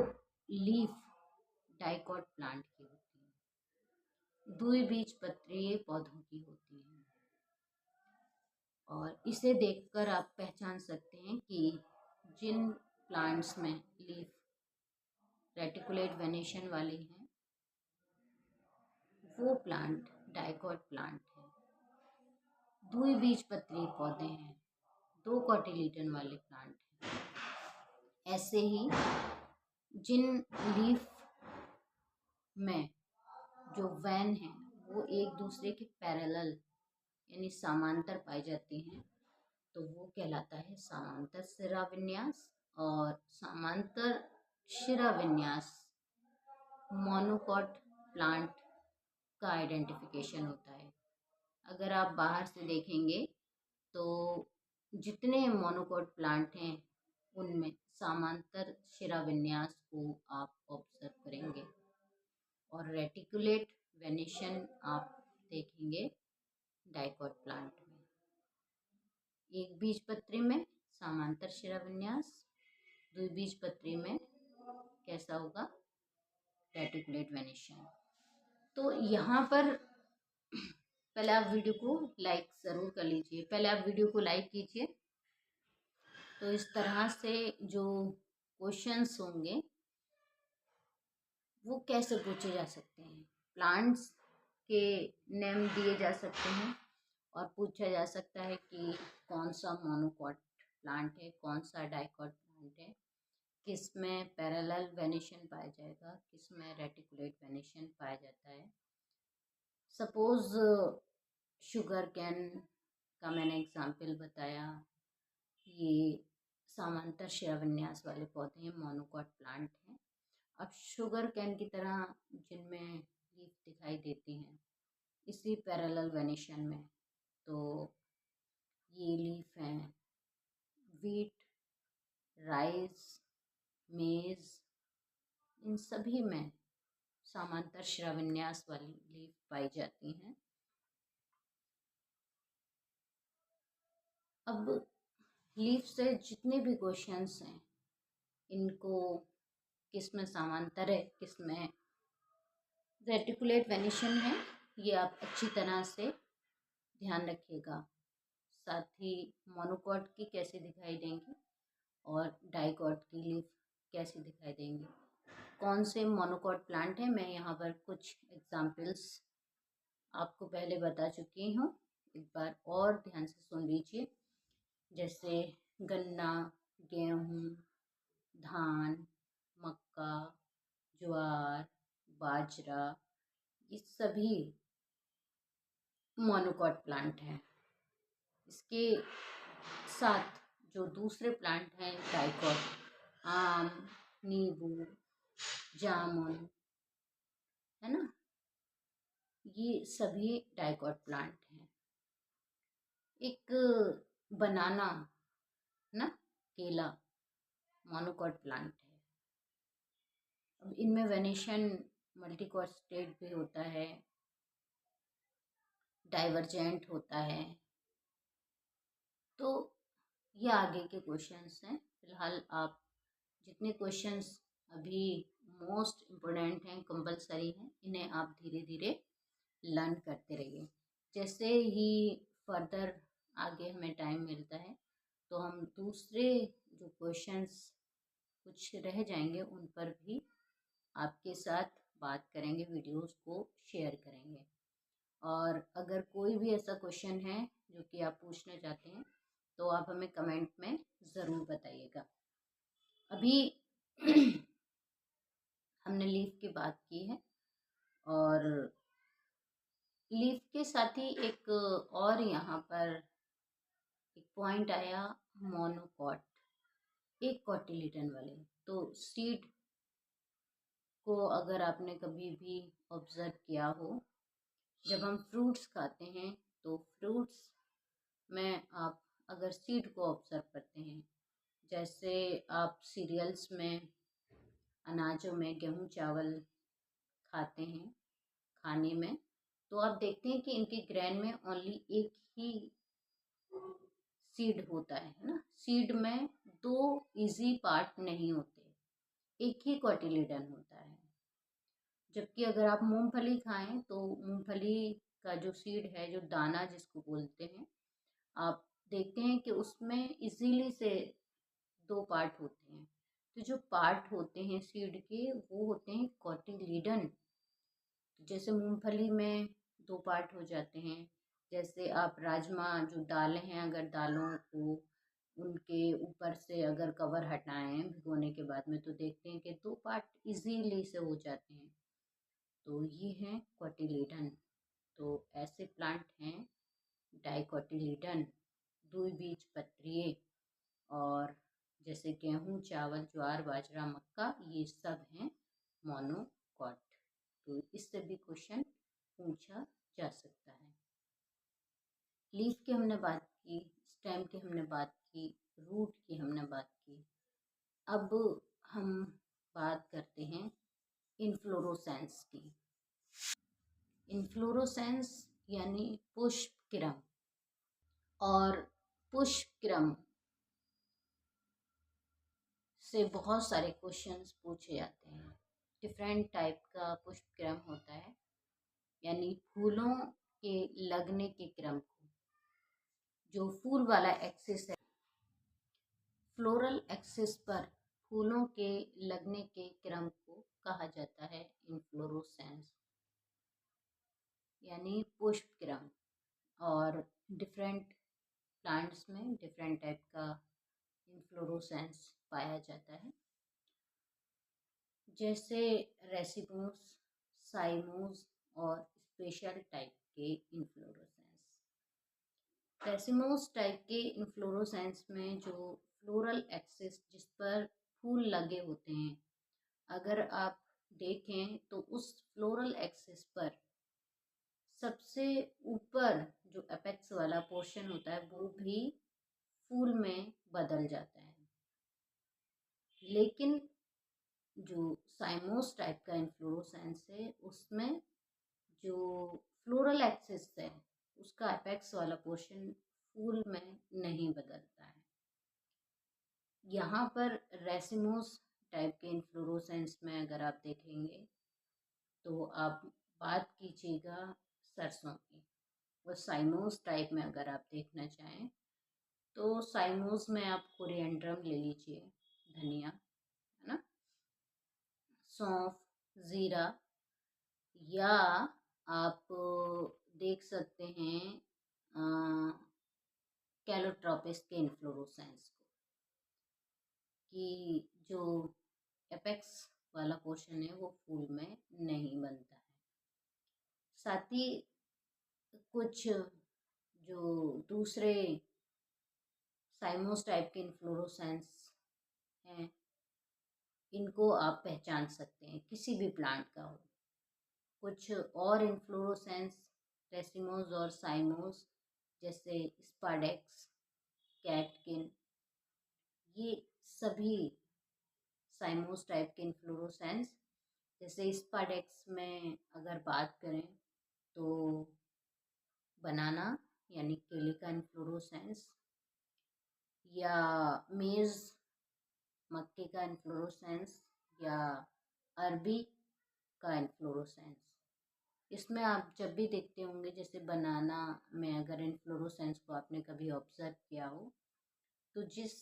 लीफ डाइकॉट प्लांट की होती है, द्विबीजपत्रीय पौधों की होती है। और इसे देखकर आप पहचान सकते हैं कि जिन प्लांट्स में लीफ रेटिकुलेट वेनेशन वाली हैं वो प्लांट डाइकॉट प्लांट है, द्विबीजपत्री पौधे हैं, दो कोटिलीडन वाले प्लांट हैं। ऐसे ही जिन लीफ में जो वैन है वो एक दूसरे के पैरेलल यानी समांतर पाई जाती हैं तो वो कहलाता है समांतर शिराविन्यास। और समांतर शिराविन्यास मोनोकॉट प्लांट का आइडेंटिफिकेशन होता है। अगर आप बाहर से देखेंगे तो जितने मोनोकोट प्लांट हैं उनमें समांतर शिराविन्यास को आप ऑब्जर्व करेंगे और रेटिकुलेट वेनेशन आप देखेंगे डाइकोट प्लांट में। एक बीजपत्री में समांतर शिराविन्यास, द्विबीजपत्री में कैसा होगा, रेटिकुलेट वेनेशन। तो यहाँ पर पहले आप वीडियो को लाइक ज़रूर कर लीजिए, पहले आप वीडियो को लाइक कीजिए। तो इस तरह से जो क्वेश्चंस होंगे वो कैसे पूछे जा सकते हैं, प्लांट्स के नेम दिए जा सकते हैं और पूछा जा सकता है कि कौन सा मोनोकोट प्लांट है, कौन सा डाइकोट प्लांट है, किस में पैरेलल वेनेशन पाया जाएगा, किस में रेटिकुलेट वेनेशन पाया जाता है। सपोज शुगर कैन का मैंने एग्जाम्पल बताया, ये समांतर शिराविन्यास वाले पौधे हैं, मोनोकोट प्लांट हैं। अब शुगर कैन की तरह जिनमें लीफ दिखाई देती हैं इसी पैरेलल वेनेशन में, तो ये लीफ हैं वीट, राइस, मेज, इन सभी में समांतर शिराविन्यास वाली लीफ पाई जाती हैं। अब लीफ से जितने भी क्वेश्चंस हैं इनको किस में समांतर है, किस में रेटिकुलेट वेनेशन है, ये आप अच्छी तरह से ध्यान रखिएगा। साथ ही मोनोकोट की कैसे दिखाई देंगी और डाइकोट की लीफ कैसे दिखाई देंगी, कौन से मोनोकोट प्लांट है, मैं यहाँ पर कुछ एग्जाम्पल्स आपको पहले बता चुकी हूँ, एक बार और ध्यान से सुन लीजिए। जैसे गन्ना, गेहूँ, धान, मक्का, ज्वार, बाजरा, ये सभी मोनोकोट प्लांट हैं। इसके साथ जो दूसरे प्लांट हैं डाइकोट, आम, नींबू, जामुन, है ना, ये सभी डाइकोट प्लांट हैं। एक बनाना ना, केला, मोनोकोट प्लांट है। अब इनमें वेनेशन मल्टीकोस्टेट भी होता है, डाइवर्जेंट होता है। तो ये आगे के क्वेश्चंस हैं। फिलहाल आप जितने क्वेश्चंस अभी मोस्ट इम्पोर्टेंट हैं, कंपलसरी हैं, इन्हें आप धीरे धीरे लर्न करते रहिए। जैसे ही फर्दर आगे हमें टाइम मिलता है तो हम दूसरे जो क्वेश्चंस कुछ रह जाएंगे उन पर भी आपके साथ बात करेंगे, वीडियोस को शेयर करेंगे। और अगर कोई भी ऐसा क्वेश्चन है जो कि आप पूछना चाहते हैं तो आप हमें कमेंट में ज़रूर बताइएगा। अभी हमने लीफ की बात की है और लीफ के साथ ही एक और यहाँ पर एक पॉइंट आया, मोनोकोट, एक कोटिलीडन वाले। तो सीड को अगर आपने कभी भी ऑब्जर्व किया हो, जब हम फ्रूट्स खाते हैं तो फ्रूट्स में आप अगर सीड को ऑब्जर्व करते हैं, जैसे आप सीरियल्स में, अनाजों में गेहूँ चावल खाते हैं खाने में, तो आप देखते हैं कि इनके ग्रेन में ओनली एक ही सीड होता है ना। सीड में दो इजी पार्ट नहीं होते, एक ही कोटिलीडन होता है। जबकि अगर आप मूंगफली खाएं तो मूंगफली का जो सीड है, जो दाना जिसको बोलते हैं, आप देखते हैं कि उसमें इजीली से दो पार्ट होते हैं। तो जो पार्ट होते हैं सीड के वो होते हैं कोटिलीडन। जैसे मूंगफली में दो पार्ट हो जाते हैं। जैसे आप राजमा जो दालें हैं, अगर दालों को उनके ऊपर से अगर कवर हटाएं भिगोने के बाद में तो देखते हैं कि दो पार्ट इजीली से हो जाते हैं। तो ये हैं कोटिलीडन। तो ऐसे प्लांट हैं डाइकोटिलीडन, द्विबीजपत्रीय। और जैसे गेहूँ, चावल, ज्वार, बाजरा, मक्का, ये सब हैं मोनोकोट। तो इससे भी क्वेश्चन पूछा जा सकता है। लीफ की हमने बात की, स्टेम की हमने बात की, रूट की हमने बात की। अब हम बात करते हैं इन्फ्लोरोसेंस की। इन्फ्लोरोसेंस यानी पुष्पक्रम। और पुष्पक्रम से बहुत सारे क्वेश्चंस पूछे जाते हैं। डिफरेंट टाइप का पुष्पक्रम होता है, यानी फूलों के लगने के क्रम को, जो फूल वाला एक्सिस है, फ्लोरल एक्सिस पर फूलों के लगने के क्रम को कहा जाता है इन्फ्लोरोसेंस, यानी पुष्पक्रम। और डिफरेंट प्लांट्स में डिफरेंट टाइप का इन्फ्लोरोसेंस पाया जाता है, जैसे रेसिमोस, साइमोस और स्पेशल टाइप के इन्फ्लोरोसेंस। रेसिमोस टाइप के इन्फ्लोरोसेंस में जो फ्लोरल एक्सिस जिस पर फूल लगे होते हैं, अगर आप देखें तो उस फ्लोरल एक्सिस पर सबसे ऊपर जो एपेक्स वाला पोर्शन होता है वो भी फूल में बदल जाता है। लेकिन जो साइमोस टाइप का इन्फ्लोरोसेंस है उसमें जो फ्लोरल एक्सिस है उसका एपेक्स वाला पोर्शन फूल में नहीं बदलता है। यहाँ पर रेसिमोस टाइप के इन्फ्लोरोसेंस में अगर आप देखेंगे तो आप बात कीजिएगा सरसों की। और साइमोस टाइप में अगर आप देखना चाहें तो साइमोस में आप कोरिएंड्रम ले लीजिए, धनिया, है ना, सौंफ, जीरा, या आप देख सकते हैं कैलोट्रोपिस के इन्फ्लोरोसेंस को, कि जो एपेक्स वाला पोर्शन है वो फूल में नहीं बनता है। साथ ही कुछ जो दूसरे साइमोस टाइप के इन्फ्लोरोसेंस हैं, इनको आप पहचान सकते हैं, किसी भी प्लांट का हो। कुछ और इन्फ्लोरोसेंस रेसिमोस और साइमोस, जैसे स्पाडेक्स, कैटकिन, ये सभी साइमोस टाइप के इन्फ्लोरोसेंस। जैसे स्पाडेक्स में अगर बात करें तो बनाना यानी केले का इन्फ्लोरोसेंस, या मेज, मक्के का इन्फ्लोरोसेंस, या अरबी का इन्फ्लोरोसेंस। इसमें आप जब भी देखते होंगे, जैसे बनाना में अगर इन्फ्लोरोसेंस को आपने कभी ऑब्जर्व किया हो, तो जिस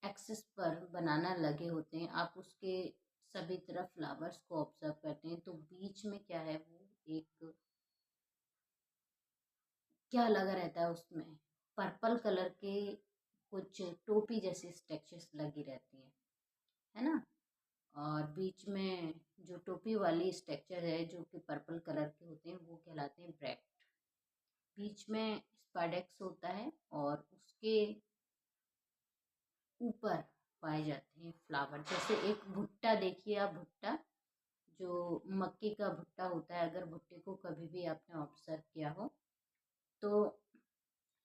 एक्सिस पर बनाना लगे होते हैं आप उसके सभी तरफ फ्लावर्स को ऑब्जर्व करते हैं, तो बीच में क्या है, वो एक क्या लगा रहता है, उसमें पर्पल कलर के कुछ टोपी जैसी स्ट्रक्चर्स लगी रहती हैं, है ना। और बीच में जो टोपी वाली स्ट्रक्चर है जो कि पर्पल कलर के होते हैं वो कहलाते हैं ब्रैक्ट। बीच में स्पाडेक्स होता है और उसके ऊपर पाए जाते हैं फ्लावर। जैसे एक भुट्टा देखिए आप, भुट्टा जो मक्के का भुट्टा होता है, अगर भुट्टे को कभी भी आपने ऑब्जर्व किया हो तो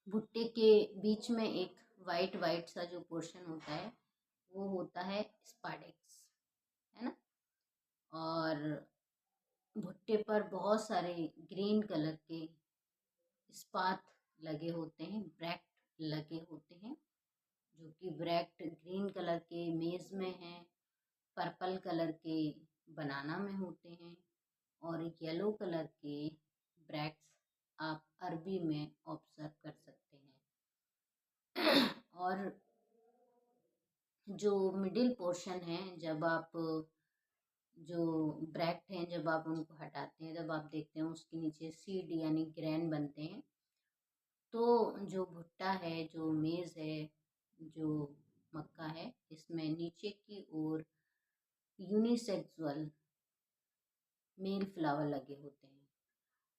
भुट्टे के बीच में एक वाइट वाइट सा जो पोर्शन होता है वो होता है स्पाडेक्स, है ना। और भुट्टे पर बहुत सारे ग्रीन कलर के स्पात लगे होते हैं, ब्रैक्ट लगे होते हैं, जो कि ब्रैक्ट ग्रीन कलर के मेज में हैं, पर्पल कलर के बनाना में होते हैं, और येलो कलर के ब्रैक्ट्स आप अरबी में ऑब्जर्व कर सकते हैं। और जो मिडिल पोर्शन है, जब आप जो ब्रैक्ट हैं जब आप उनको हटाते हैं, जब आप देखते हैं उसके नीचे सीड यानी ग्रेन बनते हैं, तो जो भुट्टा है, जो मेज़ है, जो मक्का है, इसमें नीचे की ओर यूनिसेक्सुअल मेल फ्लावर लगे होते हैं,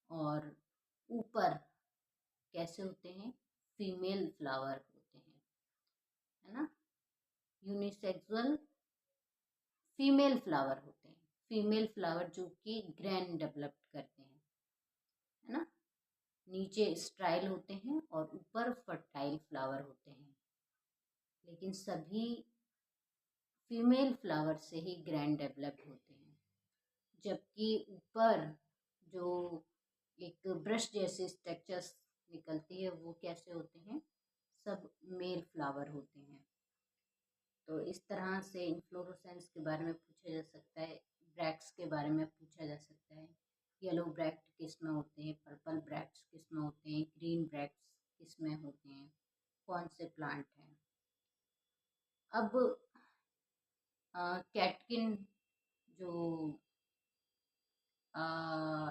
और ऊपर कैसे होते हैं, फीमेल फ्लावर होते हैं, है ना। यूनिसेक्सुअल फीमेल फ्लावर होते हैं, फीमेल फ्लावर जो कि ग्रैन डेवलप करते हैं, है ना। नीचे स्ट्राइल होते हैं और ऊपर फर्टाइल फ्लावर होते हैं, लेकिन सभी फीमेल फ्लावर से ही ग्रैंड डेवलप होते हैं। जबकि ऊपर जो एक ब्रश जैसे स्ट्रक्चर्स निकलती है वो कैसे होते हैं, सब मेल फ्लावर होते हैं। तो इस तरह से इन्फ्लोरेसेंस के बारे में पूछा जा सकता है। ब्रैक्ट्स के बारे में पूछा जा सकता है, येलो ब्रैक्ट किस में होते हैं, पर्पल ब्रैक्ट्स किस में होते हैं, ग्रीन ब्रैक्ट्स किस में होते हैं, कौन से प्लांट हैं। अब कैटकिन जो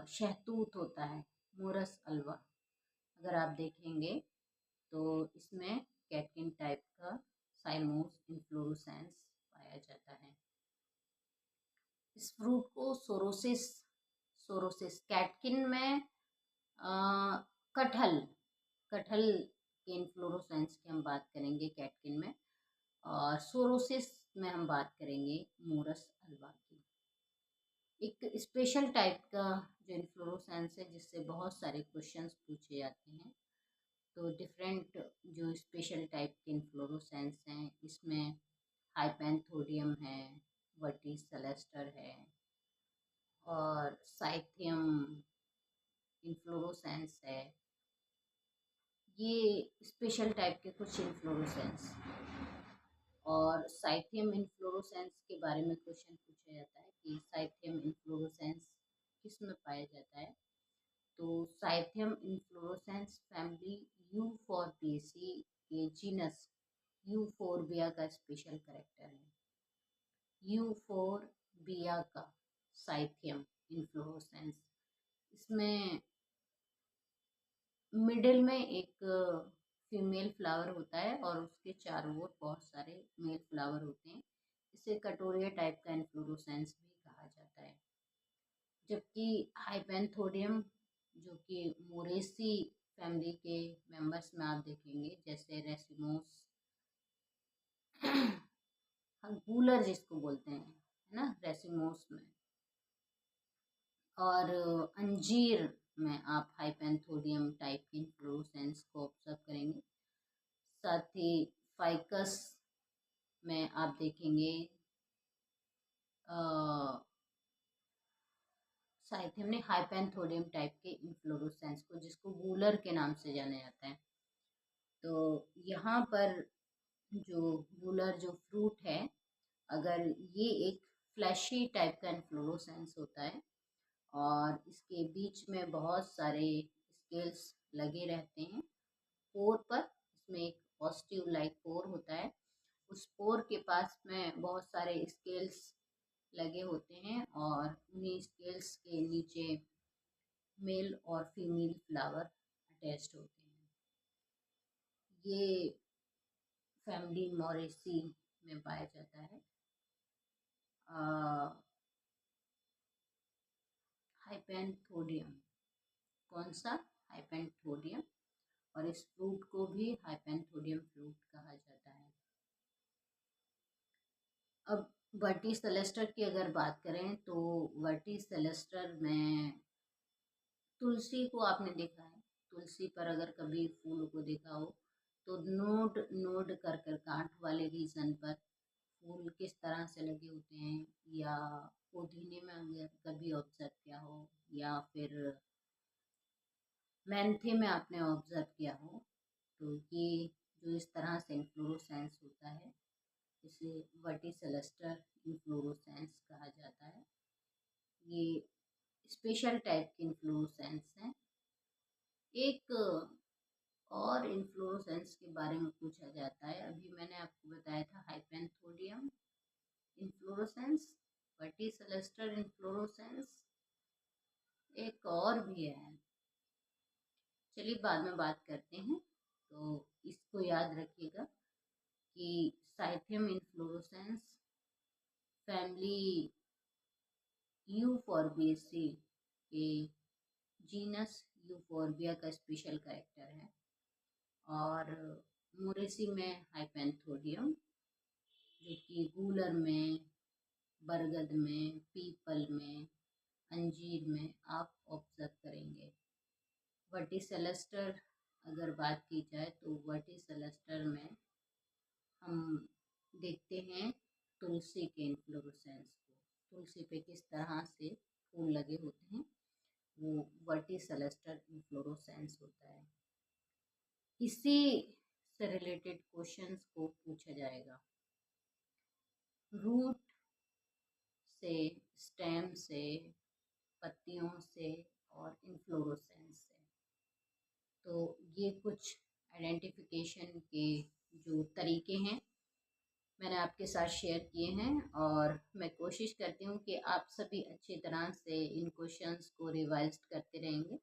शहतूत होता है, मोरस अल्वा, अगर आप देखेंगे तो इसमें कैटकिन टाइप का साइमोस इन्फ्लोरेसेंस पाया जाता है। इस फ्रूट को सोरोसिस सोरोसिस कैटकिन में कटहल कटहल के इन्फ्लोरेसेंस की हम बात करेंगे कैटकिन में, और सोरोसिस में हम बात करेंगे मोरस अल्वा की। एक स्पेशल टाइप का जो इन्फ्लोरेसेंस है जिससे बहुत सारे क्वेश्चंस पूछे जाते हैं। तो डिफरेंट जो स्पेशल टाइप के इन्फ्लोरेसेंस हैं, इसमें हाइपेंथोडियम है, वर्टिसेलेस्टर है, और साइथियम इन्फ्लोरेसेंस है। ये स्पेशल टाइप के कुछ इन्फ्लोरेसेंस। और साइथियम इन्फ्लोरेसेंस के बारे में क्वेश्चन पूछा जाता है कि साइथियम इन्फ्लोरेसेंस किस में पाया जाता है। तो साइथियम इन्फ्लोरेसेंस फैमिली यूफोरबिएसी के जीनस यूफोरबिया का स्पेशल कैरेक्टर है। यूफोरबिया का साइथियम इन्फ्लोरेसेंस, इसमें मिडिल में एक फीमेल फ्लावर होता है और उसके चारों ओर बहुत सारे मेल फ्लावर होते हैं। इसे कटोरिया टाइप का इन्फ्लोरेसेंस भी कहा जाता है। जबकि हाइपेंथोडियम जो कि मोरेसी फैमिली के मेंबर्स में आप देखेंगे, जैसे रेसिमोस गूलर जिसको बोलते हैं, है ना, रेसिमोस में, और अंजीर में आप हाइपेंथोडियम टाइप के इन्फ्लोरेसेंस को ऑब्जर्व करेंगे। साथ ही फाइकस में आप देखेंगे साइथियम ने हाइपेंथोडियम टाइप के इन्फ्लोरेसेंस को, जिसको गूलर के नाम से जाना जाता है। तो यहाँ पर जो गूलर जो फ्रूट है, अगर ये एक फ्लैशी टाइप का इन्फ्लोरेसेंस होता है और इसके बीच में बहुत सारे स्केल्स लगे रहते हैं पोर पर। इसमें एक पॉजिटिव लाइक पोर होता है, उस पोर के पास में बहुत सारे स्केल्स लगे होते हैं और उन्हीं स्केल्स के नीचे मेल और फीमेल फ्लावर अटैच्ड होते हैं। ये फैमिली मोरेसी में पाया जाता है। हाइपेंथोडियम, कौन सा, हाइपेंथोडियम, और इस फ्रूट को भी हाइपेंथोडियम फ्रूट कहा जाता है। अब वर्टिसेलेस्टर की अगर बात करें तो वर्टिसेलेस्टर में तुलसी को आपने देखा है, तुलसी पर अगर कभी फूल को देखा हो तो नोड नोड कर कर गांठ वाले रीजन पर फूल किस तरह से लगे होते हैं, या पुदीने में अगर कभी ऑब्जर्व किया हो, या फिर मेंथे में आपने ऑब्जर्व किया हो, तो ये जो इस तरह से इन्फ्लोरेसेंस होता है इसे वर्टिसेलेस्टर इन्फ्लोरेसेंस कहा जाता है। ये स्पेशल टाइप के इन्फ्लोरेसेंस हैं। एक और इन्फ्लोरेसेंस के बारे में पूछा जाता है, अभी मैंने आपको बताया था हाइपेंथोडियम इन्फ्लोरेसेंस, वर्टिसेलेस्टर इन्फ्लोरेसेंस, एक और भी है, चलिए बाद में बात करते हैं। तो इसको याद रखिएगा कि साइथियम इन्फ्लोरेसेंस फैमिली यूफोरबिएसी के जीनस यूफोरबिया का स्पेशल कैरेक्टर है, और मोरेसी में हाइपेंथोडियम, जो कि गूलर में, बरगद में, पीपल में, अंजीर में आप ऑब्जर्व करेंगे। वर्टिसेलेस्टर अगर बात की जाए तो वर्टिसेलेस्टर में हम देखते हैं तुलसी के इन्फ्लोरेसेंस को। तुलसी पे किस तरह से फूल लगे होते हैं, वो वर्टिसेलेस्टर इन्फ्लोरेसेंस होता है। इसी से रिलेटेड क्वेश्चंस को पूछा जाएगा। रूट से, स्टेम से, पत्तियों से और इन्फ्लोरेसेंस से। तो ये कुछ आइडेंटिफिकेशन के जो तरीके हैं मैंने आपके साथ शेयर किए हैं, और मैं कोशिश करती हूँ कि आप सभी अच्छी तरह से इन क्वेश्चंस को रिवाइज करते रहेंगे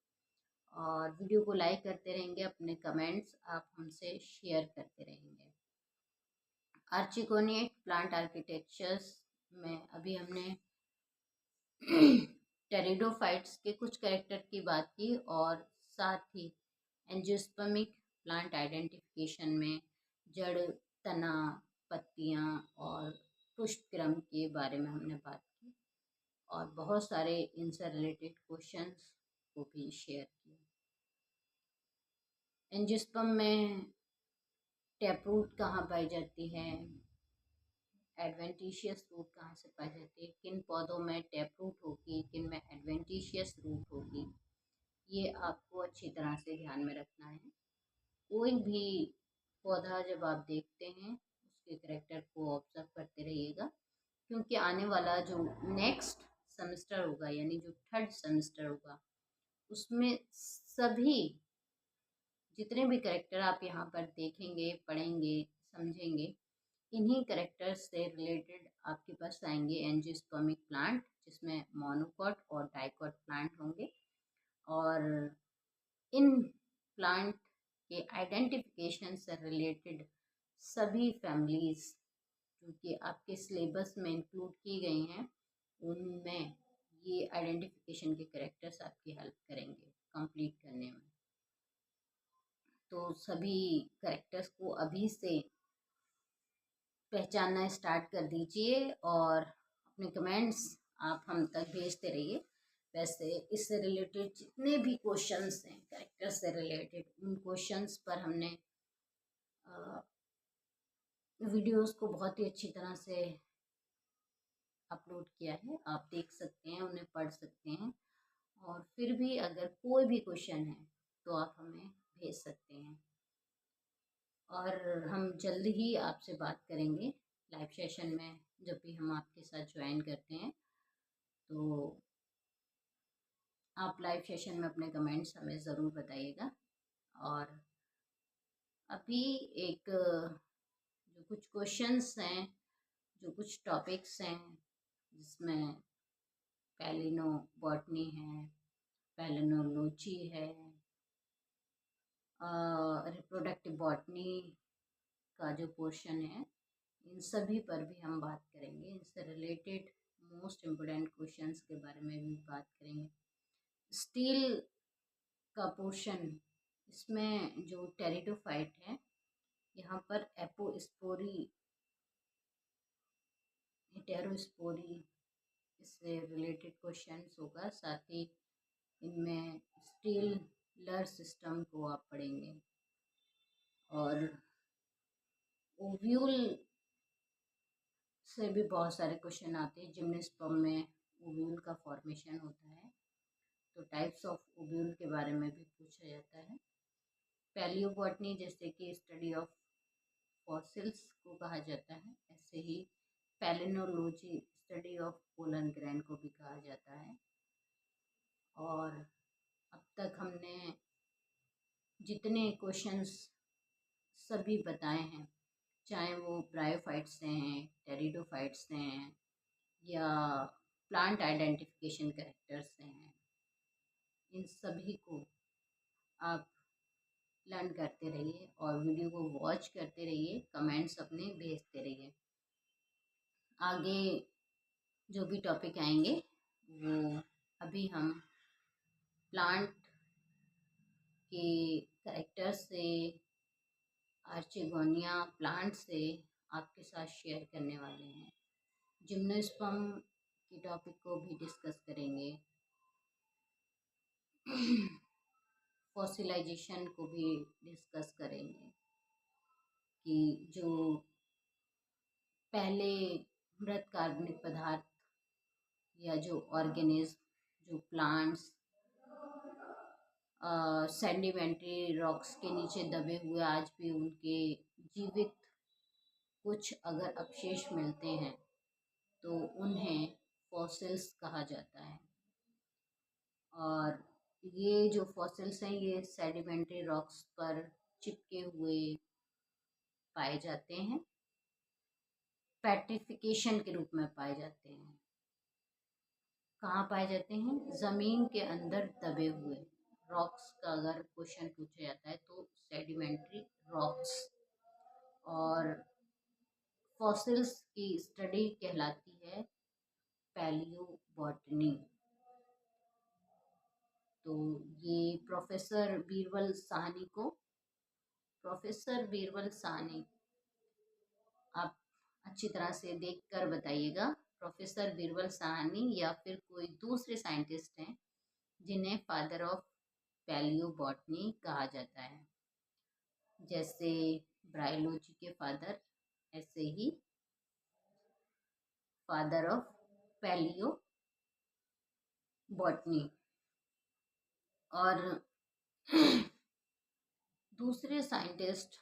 और वीडियो को लाइक करते रहेंगे, अपने कमेंट्स आप हमसे शेयर करते रहेंगे। आर्चिगोनिएट प्लांट आर्किटेक्चर्स में अभी हमने टेरिडोफाइट्स के कुछ कैरेक्टर की बात की, और साथ ही एंजियोस्पर्मिक प्लांट आइडेंटिफिकेशन में जड़, तना, पत्तियां और पुष्पक्रम के बारे में हमने बात की, और बहुत सारे इनसे रिलेटेड क्वेश्चंस को भी शेयर किए। एंजियोस्पर्म में टैपरूट कहाँ पाई जाती है, एडवेंटिशियस रूट कहाँ से पाई जाती है, किन पौधों में टैप रूट होगी, किन में एडवेंटिशियस रूट होगी, ये आपको अच्छी तरह से ध्यान में रखना है। कोई भी पौधा जब आप देखते हैं उसके करेक्टर को ऑब्जर्व करते रहिएगा, क्योंकि आने वाला जो नेक्स्ट सेमेस्टर होगा, यानी जो थर्ड सेमेस्टर होगा, उसमें सभी जितने भी करेक्टर आप यहाँ पर देखेंगे, पढ़ेंगे, समझेंगे, इन्हीं करेक्टर्स से रिलेटेड आपके पास आएंगे एंजियोस्पर्मिक प्लांट, जिसमें मोनोकॉट और डाइकॉट प्लांट होंगे। और इन प्लांट के आइडेंटिफिकेशन से रिलेटेड सभी फैमिलीज जो कि आपके सिलेबस में इंक्लूड की गई हैं, उनमें ये आइडेंटिफिकेशन के करेक्टर्स आपकी हेल्प करेंगे कंप्लीट करने में। तो सभी करेक्टर्स को अभी से पहचानना स्टार्ट कर दीजिए और अपने कमेंट्स आप हम तक भेजते रहिए। वैसे इससे रिलेटेड जितने भी क्वेश्चंस हैं कैरेक्टर से रिलेटेड, उन क्वेश्चंस पर हमने वीडियोस को बहुत ही अच्छी तरह से अपलोड किया है, आप देख सकते हैं, उन्हें पढ़ सकते हैं, और फिर भी अगर कोई भी क्वेश्चन है तो आप हमें भेज सकते हैं। और हम जल्द ही आपसे बात करेंगे लाइव सेशन में, जब भी हम आपके साथ ज्वाइन करते हैं तो आप लाइव सेशन में अपने कमेंट्स हमें ज़रूर बताइएगा। और अभी एक जो कुछ क्वेश्चंस हैं, जो कुछ टॉपिक्स हैं, जिसमें पैलिनो बॉटनी है, पैलिनोलॉजी है, रिप्रोडक्टिव बॉटनी का जो पोर्शन है, इन सभी पर भी हम बात करेंगे। इनसे रिलेटेड मोस्ट इम्पोर्टेंट क्वेश्चंस के बारे में भी बात करेंगे। स्टील का पोर्शन, इसमें जो टेरिडोफाइट है, यहाँ पर एपोस्पोरी, हेटेरोस्पोरी, इससे रिलेटेड क्वेश्चंस होगा। साथ ही इनमें स्टील लर सिस्टम को आप पढ़ेंगे, और ओव्यूल से भी बहुत सारे क्वेश्चन आते हैं। जिम्नोस्पर्म में ओव्यूल का फॉर्मेशन होता है, तो टाइप्स ऑफ ओव्यूल के बारे में भी पूछा जाता है। पैलियोबॉटनी जैसे कि स्टडी ऑफ फॉसिल्स को कहा जाता है, ऐसे ही palynology study of pollen grain को भी कहा जाता है। और अब तक हमने जितने क्वेश्चंस सभी बताए हैं, चाहे वो ब्रायोफाइट्स से हैं, टेरिडोफाइट्स से हैं, या प्लांट आइडेंटिफिकेशन कैरेक्टर्स से हैं, इन सभी को आप लर्न करते रहिए और वीडियो को वॉच करते रहिए, कमेंट्स अपने भेजते रहिए। आगे जो भी टॉपिक आएंगे वो अभी हम प्लांट के कैरेक्टर से, आर्चिगोनिया प्लांट से आपके साथ शेयर करने वाले हैं। जिम्नोस्पर्म की टॉपिक को भी डिस्कस करेंगे। फॉसिलाइजेशन को भी डिस्कस करेंगे कि जो पहले मृत कार्बनिक पदार्थ या जो ऑर्गेनिज्म, जो प्लांट्स सेडिमेंट्री रॉक्स के नीचे दबे हुए आज भी उनके जीवित कुछ अगर अवशेष मिलते हैं तो उन्हें फॉसिल्स कहा जाता है। और ये जो फॉसिल्स हैं ये सेडिमेंट्री रॉक्स पर चिपके हुए पाए जाते हैं, पेट्रिफिकेशन के रूप में पाए जाते हैं। कहाँ पाए जाते हैं? ज़मीन के अंदर दबे हुए रॉक्स का अगर क्वेश्चन पूछा जाता है तो सेडिमेंट्री रॉक्स। और फॉसिल्स की स्टडी कहलाती है पैलियोबॉटनी। तो ये प्रोफेसर बीरबल साहनी आप अच्छी तरह से देखकर बताइएगा, प्रोफेसर बीरबल साहनी या फिर कोई दूसरे साइंटिस्ट हैं जिन्हें फादर ऑफ पैलियोबॉटनी कहा जाता है। जैसे ब्रायोलॉजी के फादर, ऐसे ही फादर ऑफ पैलियोबॉटनी। और दूसरे साइंटिस्ट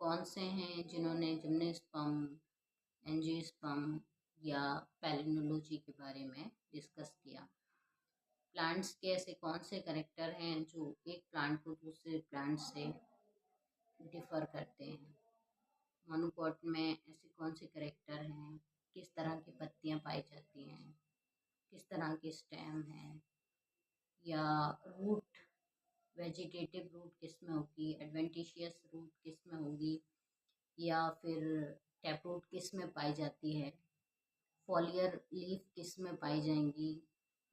कौन से हैं जिन्होंने जिम्नोस्पर्म, एंजियोस्पर्म या पैलिनोलॉजी के बारे में डिस्कस किया? प्लांट्स के ऐसे कौन से करेक्टर हैं जो एक प्लांट को दूसरे प्लांट से डिफर करते हैं? मोनोकॉट में ऐसे कौन से करेक्टर हैं? किस तरह की पत्तियां पाई जाती हैं? किस तरह की स्टेम है? या रूट, वेजिटेटिव रूट किस में होगी, एडवेंटिशियस रूट किस में होगी, या फिर टैप रूट किस में पाई जाती है, फॉलियर लीफ किस में पाई जाएंगी,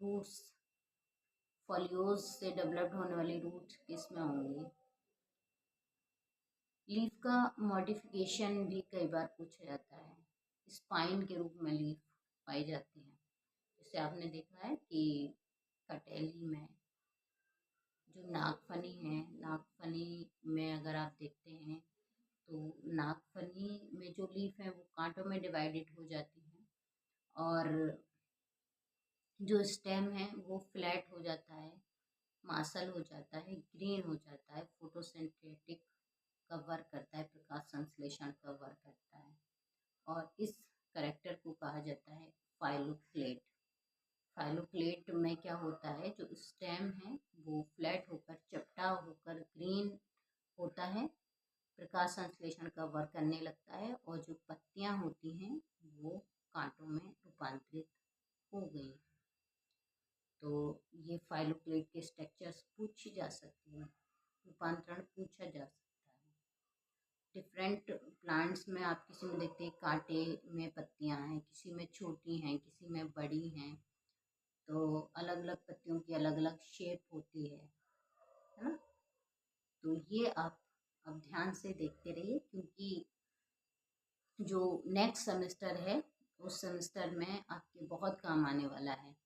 रूट्स फॉलियोज से डेवलप्ड होने वाली रूट्स किस में होंगी। लीफ का मॉडिफिकेशन भी कई बार पूछा जाता है। स्पाइन के रूप में लीफ पाई जाती है। जैसे आपने देखा है कि कटेली में जो नागफनी है, नागफनी में अगर आप देखते हैं तो नागफनी में जो लीफ है वो कांटों में डिवाइडेड हो जाती है और जो स्टेम है वो फ्लैट हो जाता है, मासल हो जाता है, ग्रीन हो जाता है, फोटोसिंथेटिक का वर्क करता है, प्रकाश संश्लेषण का वर्क करता है। और इस करेक्टर को कहा जाता है फाइलोक्लेट। फाइलोक्लेट में क्या होता है, जो स्टेम है वो फ्लैट होकर, चपटा होकर ग्रीन होता है, प्रकाश संश्लेषण का वर्क करने लगता है और जो पत्तियां होती हैं वो कांटों में रूपांतरित हो गई। तो ये फाइलोक्लेट के स्ट्रक्चर्स पूछी जा सकती हैं, रूपांतरण पूछा जा सकता है। डिफरेंट प्लांट्स में आप किसी में देखते हैं कांटे में पत्तियां हैं, किसी में छोटी हैं, किसी में बड़ी हैं। तो अलग अलग पत्तियों की अलग अलग शेप होती है ना। तो ये आप अब ध्यान से देखते रहिए, क्योंकि जो नेक्स्ट सेमेस्टर है उस सेमेस्टर में आपके बहुत काम आने वाला है,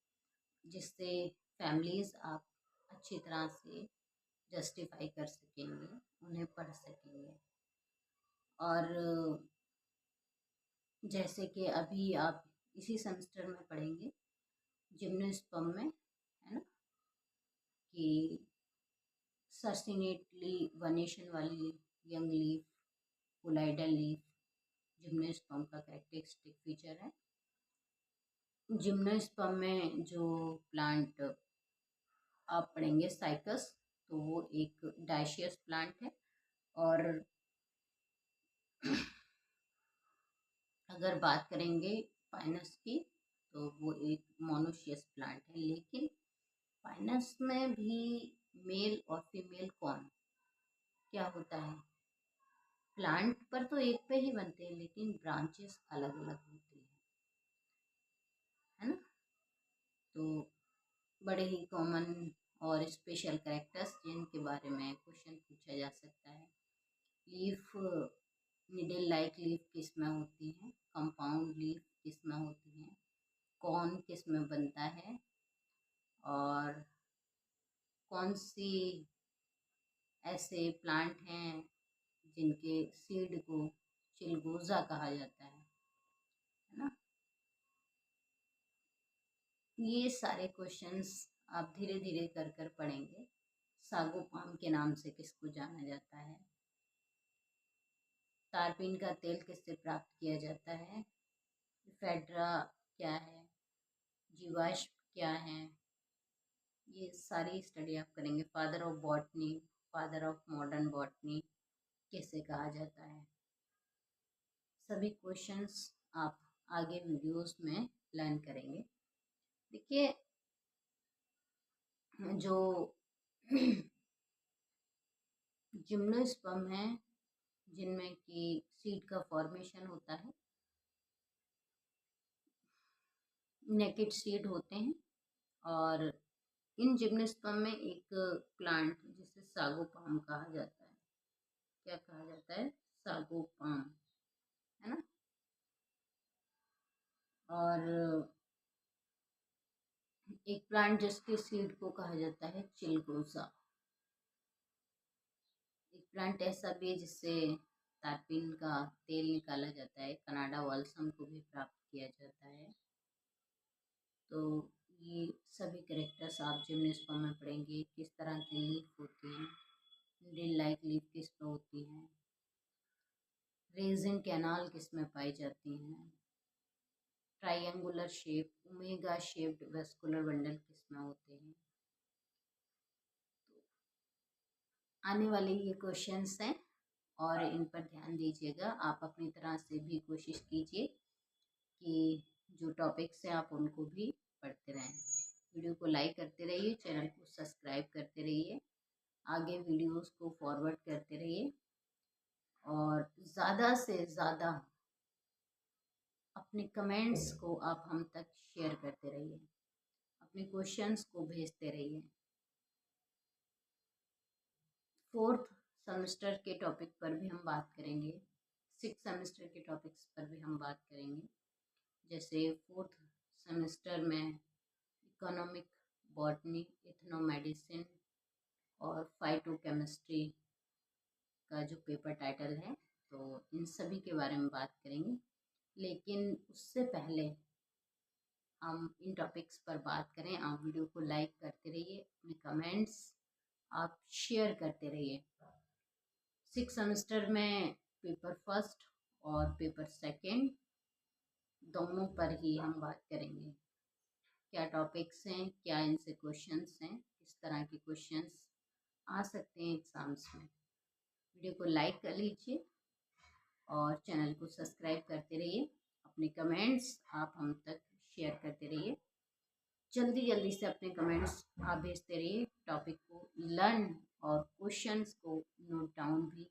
जिससे फैमिलीज़ आप अच्छी तरह से जस्टिफाई कर सकेंगे, उन्हें पढ़ सकेंगे। और जैसे कि अभी आप इसी सेमेस्टर में पढ़ेंगे जिम्नोस्पर्म में, है ना, कि सर्सिनेटली वनेशन वाली young leaf, colloidal leaf gymnosperm का कैरेक्टरिस्टिक फीचर है। जिम्नोस्पर्म में जो प्लांट आप पढ़ेंगे साइकस, तो वो एक डायशियस प्लांट है। और अगर बात करेंगे पाइनस की तो वो एक मोनोशियस प्लांट है। लेकिन पाइनस में भी मेल और फीमेल कौन क्या होता है? प्लांट पर तो एक पे ही बनते हैं लेकिन ब्रांचेस अलग अलग होती है ना। तो बड़े ही कॉमन और स्पेशल कैरेक्टर्स जिनके बारे में क्वेश्चन पूछा जा सकता है। लीफ, निडल लाइक लीफ किस में होती है, कंपाउंड लीफ किस में होती है, कौन किस में बनता है, और कौन सी ऐसे प्लांट हैं जिनके सीड को चिलगोजा कहा जाता है ना। ये सारे क्वेश्चंस आप धीरे धीरे कर कर पढ़ेंगे। सागोपाम के नाम से किसको जाना जाता है, तारपीन का तेल किससे प्राप्त किया जाता है, फेड्रा क्या है, जीवाश्म क्या है, ये सारी स्टडी आप करेंगे। Father of botany, father of modern botany किसे कहा जाता है, सभी क्वेश्चंस आप आगे वीडियोस में लर्न करेंगे। देखिए, जो जिम्नोस्पर्म है जिनमें कि सीड का फॉर्मेशन होता है, नेकेड सीड होते हैं, और इन जिम्नोस्पर्म में एक प्लांट जिसे सागोपाम कहा जाता है, क्या कहा जाता है, सागोपाम, है ना। और एक प्लांट जिसके सीड को कहा जाता है चिलगोजा। एक प्लांट ऐसा भी है जिससे तारपीन का तेल निकाला जाता है, कनाडा वाल्सम को भी प्राप्त किया जाता है। तो ये सभी कैरेक्टर्स आप जिम्नोस्पर्म में पढ़ेंगे। किस तरह की लीफ होती है, नीडल लाइक लीफ किस में होती है, रेजिन कैनाल किस में पाई जाती हैं, triangular shape, omega shaped vascular bundle किस में होते हैं। तो आने वाले ये क्वेश्चंस हैं और इन पर ध्यान दीजिएगा। आप अपनी तरह से भी कोशिश कीजिए कि जो टॉपिक्स हैं आप उनको भी पढ़ते रहें। वीडियो को लाइक करते रहिए, चैनल को सब्सक्राइब करते रहिए, आगे वीडियोस को फॉरवर्ड करते रहिए, और ज़्यादा से ज़्यादा अपने कमेंट्स को आप हम तक शेयर करते रहिए, अपने क्वेश्चंस को भेजते रहिए। 4th सेमेस्टर के टॉपिक पर भी हम बात करेंगे, 6th सेमेस्टर के टॉपिक्स पर भी हम बात करेंगे। जैसे 4th सेमेस्टर में इकोनॉमिक बॉटनी, इथनो मेडिसिन और फाइटोकेमिस्ट्री का जो पेपर टाइटल है, तो इन सभी के बारे में बात करेंगे। लेकिन उससे पहले हम इन टॉपिक्स पर बात करें, आप वीडियो को लाइक करते रहिए, अपने कमेंट्स आप शेयर करते रहिए। 6 सेमेस्टर में पेपर फर्स्ट और पेपर सेकंड दोनों पर ही हम बात करेंगे। क्या टॉपिक्स हैं, क्या इनसे क्वेश्चंस हैं, किस तरह के क्वेश्चंस आ सकते हैं एग्जाम्स में। वीडियो को लाइक कर लीजिए और चैनल को सब्सक्राइब करते रहिए, अपने कमेंट्स आप हम तक शेयर करते रहिए। जल्दी जल्दी से अपने कमेंट्स आप भेजते रहिए, टॉपिक को लर्न और क्वेश्चंस को नोट डाउन भी